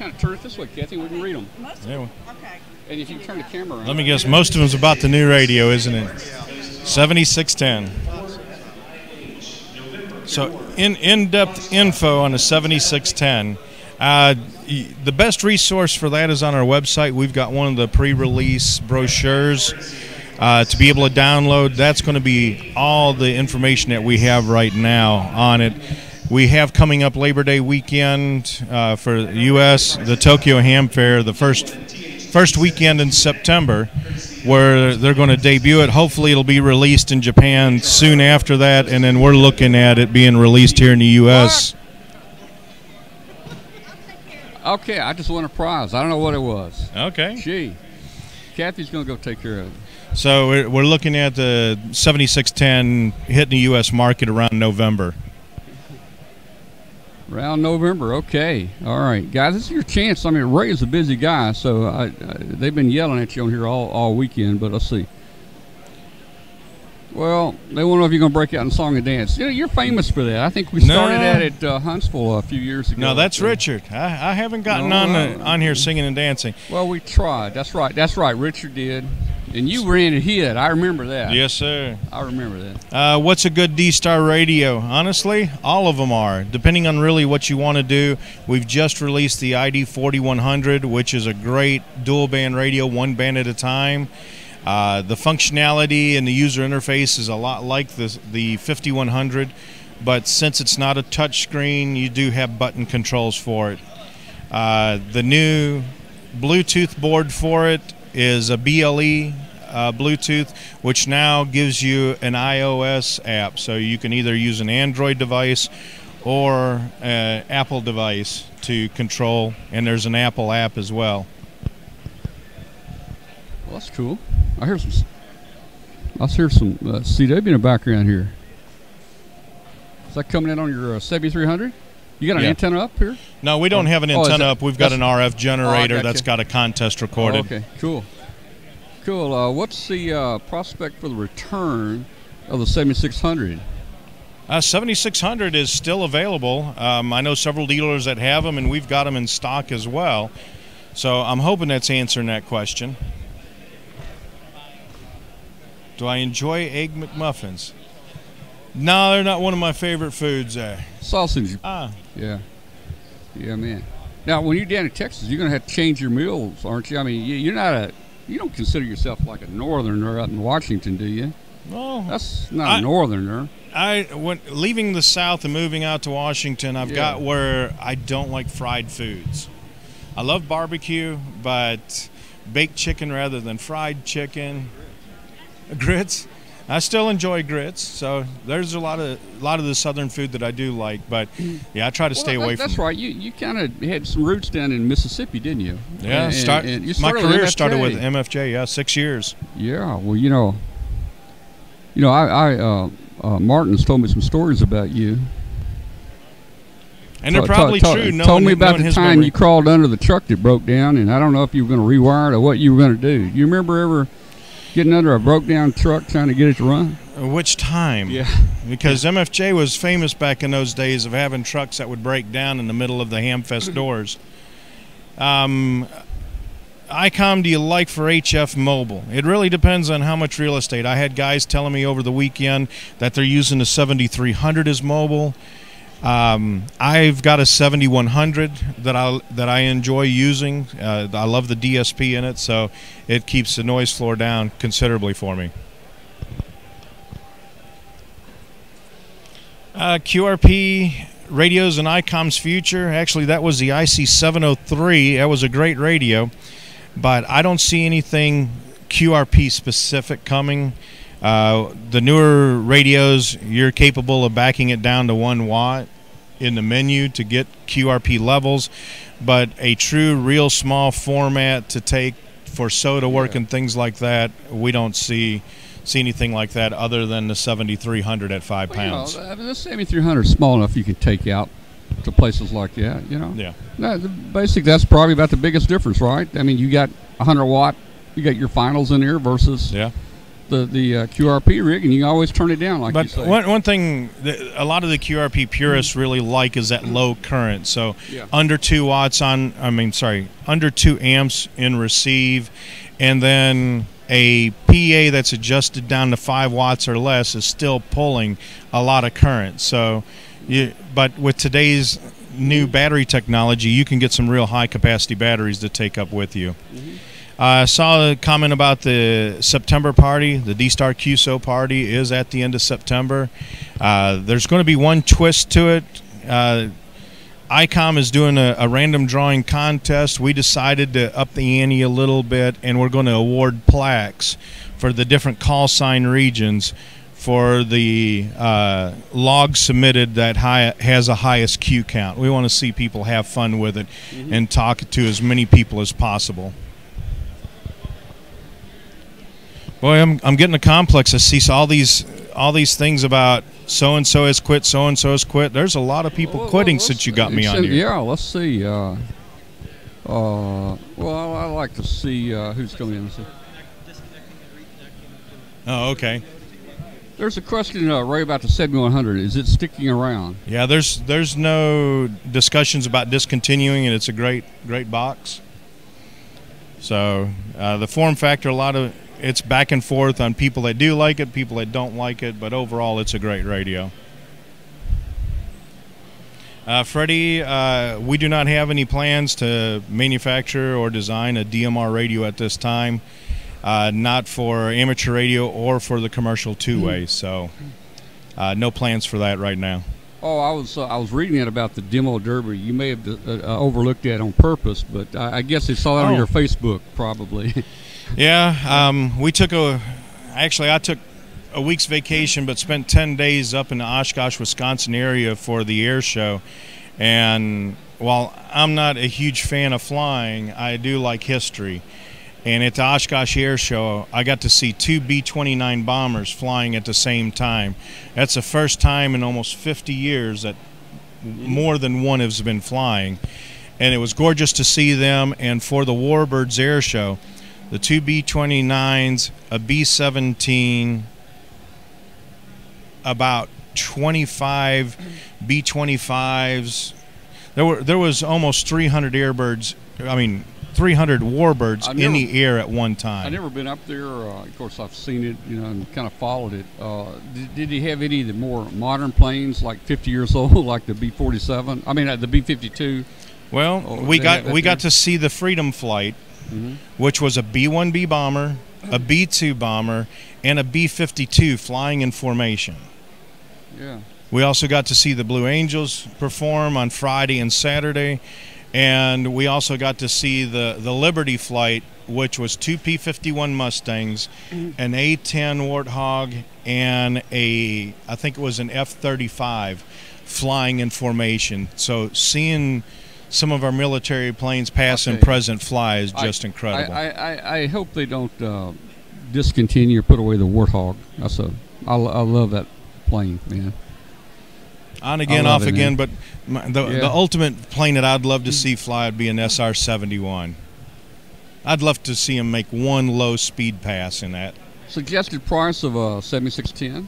Speaker 1: kind of turn it this way, Kathy. We can read them.
Speaker 5: Yeah.
Speaker 3: Okay.
Speaker 1: And if you turn the camera around.
Speaker 5: Let me guess, most of them's about the new radio, isn't it? 7610. So in-depth info on the 7610. The best resource for that is on our website. We've got one of the pre-release brochures to be able to download. That's going to be all the information that we have right now on it. We have coming up Labor Day weekend for the U.S., the Tokyo Ham Fair, the first weekend in September, where they're going to debut it. Hopefully it'll be released in Japan soon after that, and then we're looking at it being released here in the U.S.
Speaker 1: Okay, I just won a prize. I don't know what it was.
Speaker 5: Okay.
Speaker 1: Gee. Kathy's going to go take care of it.
Speaker 5: So we're looking at the 7610 hitting the U.S. market around November.
Speaker 1: Around November, okay. All right, guys, this is your chance. I mean, Ray is a busy guy, so they've been yelling at you on here all weekend, but let's see. Well, they want to know if you're going to break out in song and dance. You know, you're famous for that. I think we started that at Huntsville a few years ago.
Speaker 5: No, that's Richard. I haven't gotten on here singing and dancing.
Speaker 1: Well, we tried. That's right. That's right. Richard did. And you ran a hit. I remember that.
Speaker 5: Yes, sir.
Speaker 1: I remember that.
Speaker 5: What's a good D-Star radio? Honestly, all of them are, depending on really what you want to do. We've just released the ID 4100, which is a great dual-band radio, one band at a time. The functionality and the user interface is a lot like the 5100, but since it's not a touch screen, you do have button controls for it. The new Bluetooth board for it is a BLE Bluetooth, which now gives you an iOS app, so you can either use an Android device or an Apple device to control, and there's an Apple app as well.
Speaker 1: Well, that's cool. I hear some CW in the background here. Is that coming in on your 7300? You got an antenna up here?
Speaker 5: No, we don't have an antenna up. We've got an RF generator that's got a contest recorded.
Speaker 1: Oh, okay, cool. Cool. What's the prospect for the return of the 7600?
Speaker 5: 7600 is still available. I know several dealers that have them, and we've got them in stock as well. So I'm hoping that's answering that question. Do I enjoy Egg McMuffins? No, they're not one of my favorite foods.
Speaker 1: Sausage. Yeah. Yeah, man. Now, when you're down in Texas, you're going to have to change your meals, aren't you? I mean, you don't consider yourself like a northerner out in Washington, do you?
Speaker 5: Well,
Speaker 1: that's not a northerner.
Speaker 5: Leaving the South and moving out to Washington, I've got where I don't like fried foods. I love barbecue, but baked chicken rather than fried chicken. Grits. I still enjoy grits, so there's a lot of the southern food that I do like, but I try to stay away from.
Speaker 1: That's right. You kind of had some roots down in Mississippi, didn't you?
Speaker 5: Yeah. My career started with MFJ. Yeah, 6 years.
Speaker 1: Yeah. Well, Martin's told me some stories about you.
Speaker 5: And they're probably true.
Speaker 1: Told me about the time you crawled under the truck that broke down, and I don't know if you were going to rewire it or what you were going to do. You remember ever getting under a broke-down truck trying to get it to run?
Speaker 5: Which time?
Speaker 1: Yeah.
Speaker 5: Because MFJ was famous back in those days of having trucks that would break down in the middle of the hamfest doors. Icom do you like for HF Mobile? It really depends on how much real estate. I had guys telling me over the weekend that they're using the 7300 as mobile. I've got a 7100 that I enjoy using. I love the DSP in it, so it keeps the noise floor down considerably for me. QRP radios and Icom's future. Actually, that was the IC703. That was a great radio, but I don't see anything QRP specific coming. The newer radios, you're capable of backing it down to 1 watt in the menu to get QRP levels, but a true real small format to take for soda work and things like that, we don't see anything like that other than the 7300 at 5 pounds.
Speaker 1: The 7300 is small enough you can take out to places like that,
Speaker 5: Yeah.
Speaker 1: That's probably about the biggest difference, right? I mean, you got 100 watt, you got your finals in there versus the QRP rig, and you can always turn it down, like you
Speaker 5: But
Speaker 1: say.
Speaker 5: one thing that a lot of the QRP purists really like is that low current. So
Speaker 1: Yeah.
Speaker 5: under 2 watts under 2 amps in receive, and then a PA that's adjusted down to 5 watts or less is still pulling a lot of current. So, but with today's new battery technology, you can get some real high capacity batteries to take up with you. I saw a comment about the September party. The D-Star QSO party is at the end of September. There's going to be one twist to it. Icom is doing a random drawing contest. We decided to up the ante a little bit, and we're going to award plaques for the different call sign regions for the log submitted that has a highest Q count. We want to see people have fun with it and talk to as many people as possible. Boy, I'm getting a complex. I see all these things about so and so has quit, so and so has quit. There's a lot of people quitting since you got me on here.
Speaker 1: Yeah, let's see. Well, I like to see who's coming in.
Speaker 5: Oh, okay.
Speaker 1: There's a question, Ray, about the 7100. Is it sticking around?
Speaker 5: Yeah, there's no discussions about discontinuing it. It's a great box. So the form factor, it's back and forth on people that do like it, people that don't like it, but overall it's a great radio. Freddie, we do not have any plans to manufacture or design a DMR radio at this time, not for amateur radio or for the commercial two-way, so no plans for that right now.
Speaker 1: Oh, I was reading it about the demo derby. You may have overlooked that on purpose, but I guess they saw that on your Facebook, probably.
Speaker 5: Yeah, I took a week's vacation, but spent 10 days up in the Oshkosh, Wisconsin area for the air show. And while I'm not a huge fan of flying, I do like history. And at the Oshkosh Air Show, I got to see 2 B-29 bombers flying at the same time. That's the first time in almost 50 years that more than one has been flying. And it was gorgeous to see them. And for the Warbirds Air Show, the 2 B-29s, a B-17, about 25 B-25s. There was almost 300 Airbirds. 300 Warbirds in the air at one time.
Speaker 1: I've never been up there. Of course, I've seen it, and kind of followed it. Did he have any of the more modern planes, like 50 years old, like the B-47? I mean, the B-52.
Speaker 5: Well, we got to see the Freedom Flight, which was a B-1B bomber, a B-2 bomber, and a B-52 flying in formation.
Speaker 1: Yeah.
Speaker 5: We also got to see the Blue Angels perform on Friday and Saturday. And we also got to see the Liberty Flight, which was 2 P-51 Mustangs, an A-10 Warthog, and I think it was an F-35 flying in formation. So seeing some of our military planes past and present fly is just incredible.
Speaker 1: I hope they don't discontinue or put away the Warthog. I love that plane, man.
Speaker 5: On again, off again, but the ultimate plane that I'd love to see fly would be an SR-71. I'd love to see him make one low-speed pass in that.
Speaker 1: Suggested price of a 7610?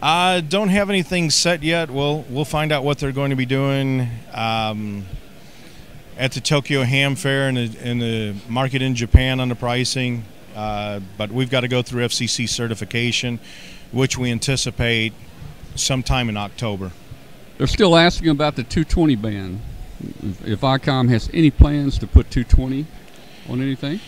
Speaker 5: I don't have anything set yet. We'll find out what they're going to be doing at the Tokyo Ham Fair and in the market in Japan on the pricing. But we've got to go through FCC certification, which we anticipate sometime in October.
Speaker 1: They're still asking about the 220 band. If Icom has any plans to put 220 on anything?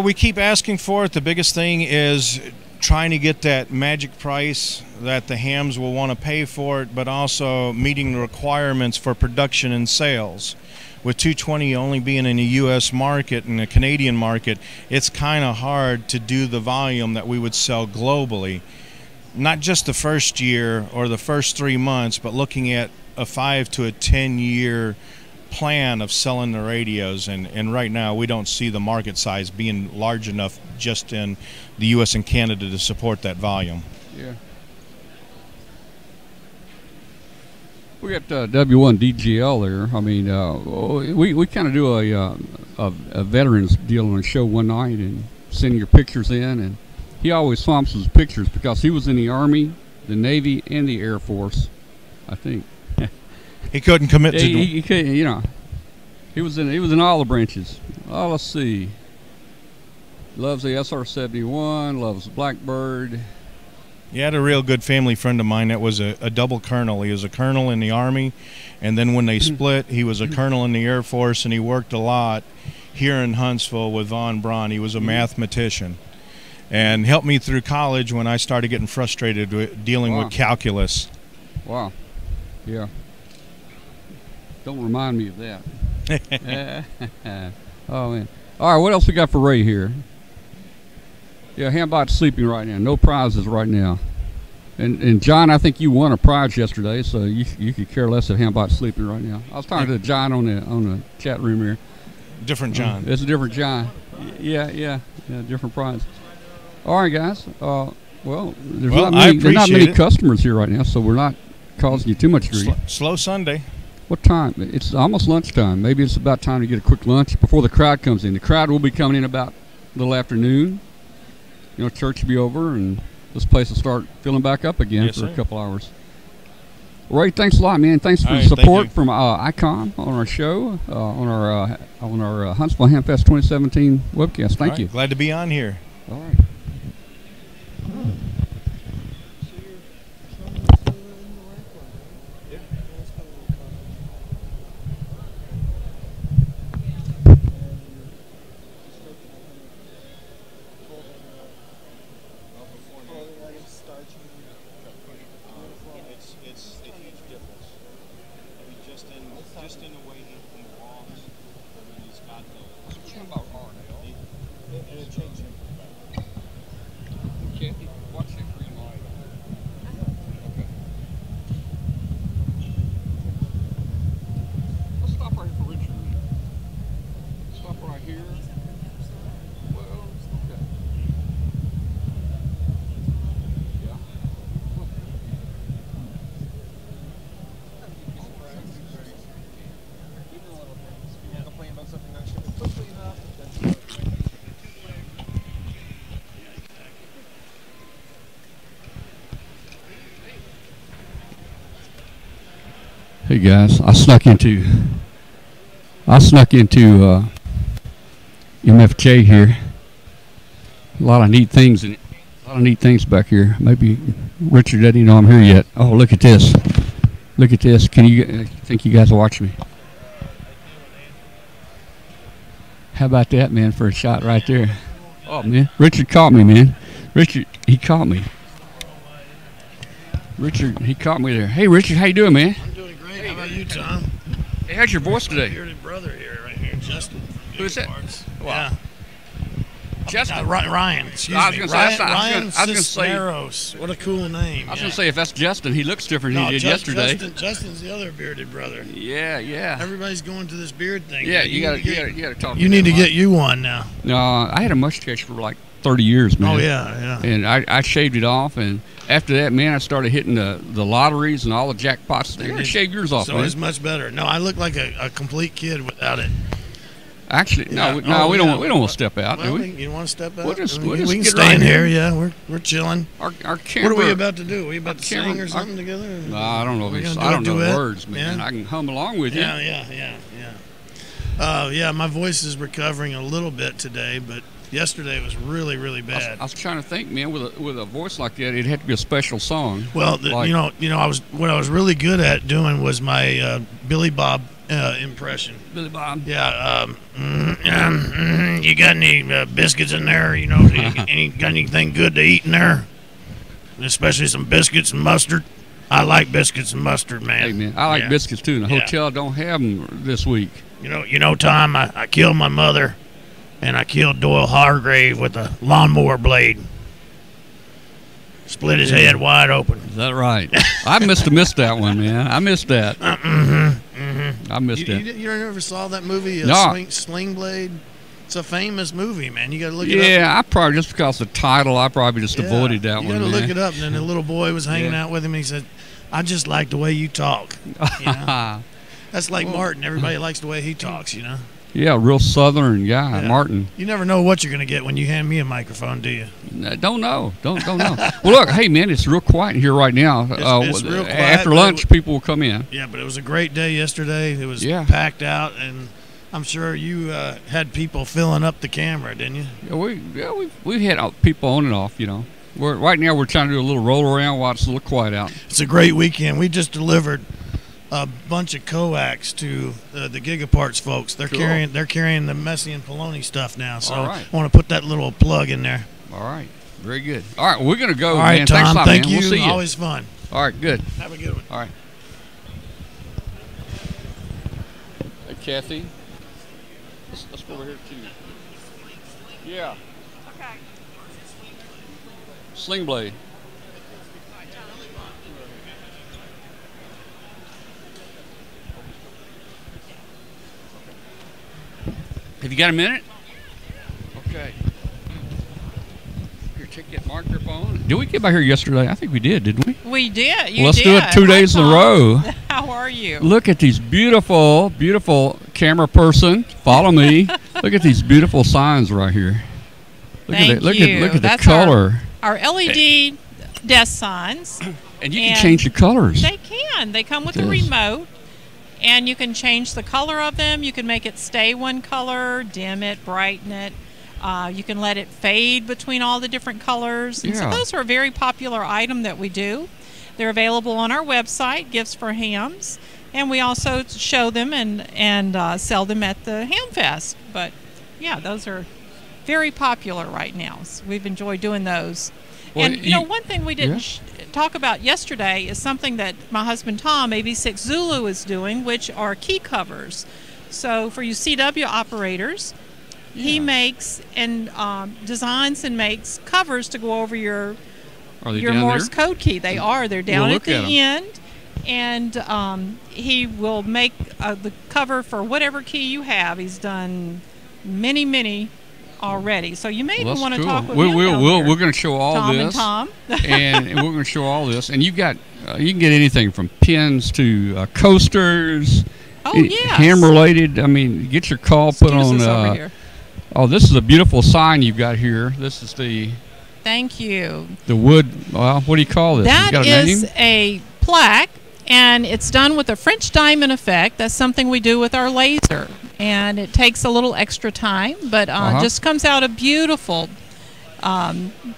Speaker 5: We keep asking for it. The biggest thing is trying to get that magic price that the hams will want to pay for it, but also meeting the requirements for production and sales. With 220 only being in the U.S. market and the Canadian market, it's kind of hard to do the volume that we would sell globally. Not just the first year or the first 3 months, but looking at a 5 to a 10-year plan of selling the radios. And right now, we don't see the market size being large enough just in the U.S. and Canada to support that volume.
Speaker 1: Yeah. We got W1 DGL there. I mean, we kind of do a veterans deal on a show one night and send your pictures in and he always swamps his pictures because he was in the Army, the Navy, and the Air Force, I think.
Speaker 5: He couldn't commit to.
Speaker 1: He couldn't, you know. He was in all the branches. Oh, let's see. Loves the SR-71. Loves Blackbird.
Speaker 5: He had a real good family friend of mine that was a double colonel. He was a colonel in the Army, and then when they split, he was a colonel in the Air Force, and he worked a lot here in Huntsville with Von Braun. He was a mathematician and helped me through college when I started getting frustrated with dealing with calculus.
Speaker 1: Wow. Yeah. Don't remind me of that. Oh, man. All right, what else we got for Ray here? Yeah, Hambot's sleeping right now. No prizes right now. And John, I think you won a prize yesterday, so you could care less if Hambot's sleeping right now. I was talking to John on the chat room here.
Speaker 5: Different John.
Speaker 1: It's a different John. Yeah, different prize. All right, guys. Well, there's not many customers here right now, so we're not causing you too much grief.
Speaker 5: Slow Sunday.
Speaker 1: What time? It's almost lunchtime. Maybe it's about time to get a quick lunch before the crowd comes in. The crowd will be coming in about a little after noon. You know, church will be over, and this place will start filling back up again for a couple hours. Ray, thanks a lot, man. Thanks for the support from Icom on our show, on our Huntsville Hamfest 2017 webcast. Thank you.
Speaker 5: Glad to be on here.
Speaker 1: All right. Hey guys, I snuck into MFJ here. A lot of neat things in it. A lot of neat things back here. Maybe Richard doesn't even know I'm here yet. Oh, look at this. Look at this. Can you think you guys will watch me? How about that, man, for a shot right there? Oh, man. Richard caught me, man. Richard, he caught me. Richard, he caught me there. Hey, Richard, how you doing, man?
Speaker 9: I'm doing great. How about you, Tom?
Speaker 1: Hey, how's your voice today?
Speaker 9: My bearded brother here, right here, Justin.
Speaker 1: Who is that?
Speaker 9: Wow.
Speaker 1: Yeah. Justin.
Speaker 9: Ryan. Excuse me. Ryan Cisneros. What a cool name.
Speaker 1: I was going to say, if that's Justin, he looks different than he did yesterday.
Speaker 9: Justin's the other bearded brother.
Speaker 1: Yeah.
Speaker 9: Everybody's going to this beard thing.
Speaker 1: Yeah, you got to talk.
Speaker 9: You need to get you one now.
Speaker 1: No, I had a mustache for like 30 years, man.
Speaker 9: Oh yeah.
Speaker 1: And I shaved it off, and after that, man, I started hitting the lotteries and all the jackpots. They gotta shave yours off,
Speaker 9: so
Speaker 1: man.
Speaker 9: It's much better. No, I look like a complete kid without it.
Speaker 1: Actually, we don't want to step out, do we?
Speaker 9: You want to step out?
Speaker 1: We'll just
Speaker 9: we
Speaker 1: get
Speaker 9: can stay in here. Yeah, we're chilling.
Speaker 1: Our camera.
Speaker 9: What are we about to do? Are we about to sing or something together?
Speaker 1: No, I don't know. I don't know the words, man. Yeah. I can hum along with you.
Speaker 9: Yeah. Yeah, my voice is recovering a little bit today, but yesterday was really, really bad.
Speaker 1: I was trying to think, man, with a voice like that, it had to be a special song.
Speaker 9: Well, what I was really good at doing was my Billy Bob impression.
Speaker 1: Billy Bob.
Speaker 9: Yeah. You got any biscuits in there? You know, got anything good to eat in there? Especially some biscuits and mustard. I like biscuits and mustard, man.
Speaker 1: Hey, man, I like biscuits too. And the hotel don't have them this week.
Speaker 9: You know, Tom, I killed my mother. And I killed Doyle Hargrave with a lawnmower blade. Split his head wide open.
Speaker 1: Is that right? I must have missed that one, man. I missed that. I missed that.
Speaker 9: You ever saw that movie, Sling Blade? It's a famous movie, man. You got to look it up.
Speaker 1: Yeah, I probably, just because of the title, I probably just avoided that one.
Speaker 9: You got to look it up. And then the little boy was hanging out with him, and he said, I just like the way you talk. You know? That's like Martin. Everybody likes the way he talks, you know?
Speaker 1: Yeah, real southern guy,
Speaker 9: Yeah.
Speaker 1: Martin.
Speaker 9: You never know what you're going to get when you hand me a microphone, do you?
Speaker 1: Don't know. Don't know. Well, look, hey man, it's real quiet here right now.
Speaker 9: It's real quiet,
Speaker 1: after
Speaker 9: but
Speaker 1: lunch, people will come in.
Speaker 9: Yeah, but it was a great day yesterday. It was
Speaker 1: Yeah.
Speaker 9: packed out, and I'm sure you had people filling up the camera, didn't you?
Speaker 1: We've had people on and off. You know, right now we're trying to do a little roll around while it's a little quiet out.
Speaker 9: It's a great weekend. We just delivered a bunch of coax to the Gigaparts folks. They're
Speaker 1: Cool.
Speaker 9: carrying the Messi and Poloni stuff now. So
Speaker 1: All right.
Speaker 9: I want to put that little plug in there.
Speaker 1: All right, very good. All right, we're gonna go.
Speaker 9: All right,
Speaker 1: man.
Speaker 9: Tom.
Speaker 1: Thanks a lot,
Speaker 9: Thank
Speaker 1: man.
Speaker 9: you.
Speaker 1: We'll see you.
Speaker 9: Always fun.
Speaker 1: All right, good.
Speaker 9: Have a good one.
Speaker 1: All right. Hey, Kathy. Let's go over here to you. Yeah.
Speaker 3: Okay.
Speaker 1: Sling blade. Have you got a minute? Okay. Here, take that microphone. Did we get by here yesterday? I think we did, didn't we?
Speaker 10: We did. You
Speaker 1: Well, let's
Speaker 10: did.
Speaker 1: do it 2 days in a
Speaker 10: Hi,
Speaker 1: row.
Speaker 10: Tom. How are you?
Speaker 1: Look at these beautiful, beautiful camera person. Follow me. Look at these beautiful signs right here. Look
Speaker 10: Thank
Speaker 1: at it. Look
Speaker 10: you.
Speaker 1: at the
Speaker 10: That's
Speaker 1: color.
Speaker 10: Our LED desk signs.
Speaker 1: And you can change the colors.
Speaker 10: They can. They come with a
Speaker 1: Yes.
Speaker 10: remote, and you can change the color of them. You can make it stay one color, dim it, brighten it. You can let it fade between all the different colors. And so
Speaker 1: Yeah.
Speaker 10: those are a very popular item that we do. They're available on our website, Gifts for Hams, and we also show them and sell them at the Hamfest. But yeah, those are very popular right now. So we've enjoyed doing those.
Speaker 1: Well,
Speaker 10: And you know, one thing we didn't talk about yesterday is something that my husband Tom, AB6 Zulu, is doing, which are key covers. So for you CW operators, he makes and designs and makes covers to go over your
Speaker 1: Are they down
Speaker 10: Morse
Speaker 1: there?
Speaker 10: code key. They are. They're down
Speaker 1: We'll
Speaker 10: at
Speaker 1: look at 'em.
Speaker 10: the end. And he will make the cover for whatever key you have. He's done many already. So you may even
Speaker 1: Well,
Speaker 10: want to
Speaker 1: that's
Speaker 10: talk
Speaker 1: cool.
Speaker 10: with him down there.
Speaker 1: We're going to show all
Speaker 10: Tom
Speaker 1: this.
Speaker 10: and Tom.
Speaker 1: and we're going to show all this. And you've got, you can get anything from pins to coasters.
Speaker 10: Oh, yes.
Speaker 1: Ham related. I mean, get your call put
Speaker 10: Excuse us
Speaker 1: on.
Speaker 10: over here.
Speaker 1: Oh, this is a beautiful sign you've got here. This is the
Speaker 10: Thank you.
Speaker 1: wood. Well, what do you call this?
Speaker 10: That
Speaker 1: You got a
Speaker 10: is
Speaker 1: name?
Speaker 10: a plaque, and it's done with a French diamond effect. That's something we do with our laser, and it takes a little extra time, but just comes out a beautiful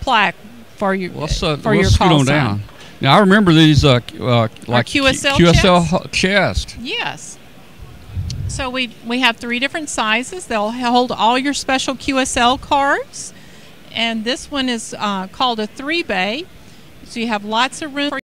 Speaker 10: plaque for you.
Speaker 1: Let's
Speaker 10: for
Speaker 1: we'll
Speaker 10: your
Speaker 1: scoot
Speaker 10: call
Speaker 1: on
Speaker 10: sign.
Speaker 1: down. Now I remember these like
Speaker 10: QSL
Speaker 1: chest.
Speaker 10: Yes. So we have 3 different sizes. They'll hold all your special QSL cards, and this one is called a 3-bay. So you have lots of room for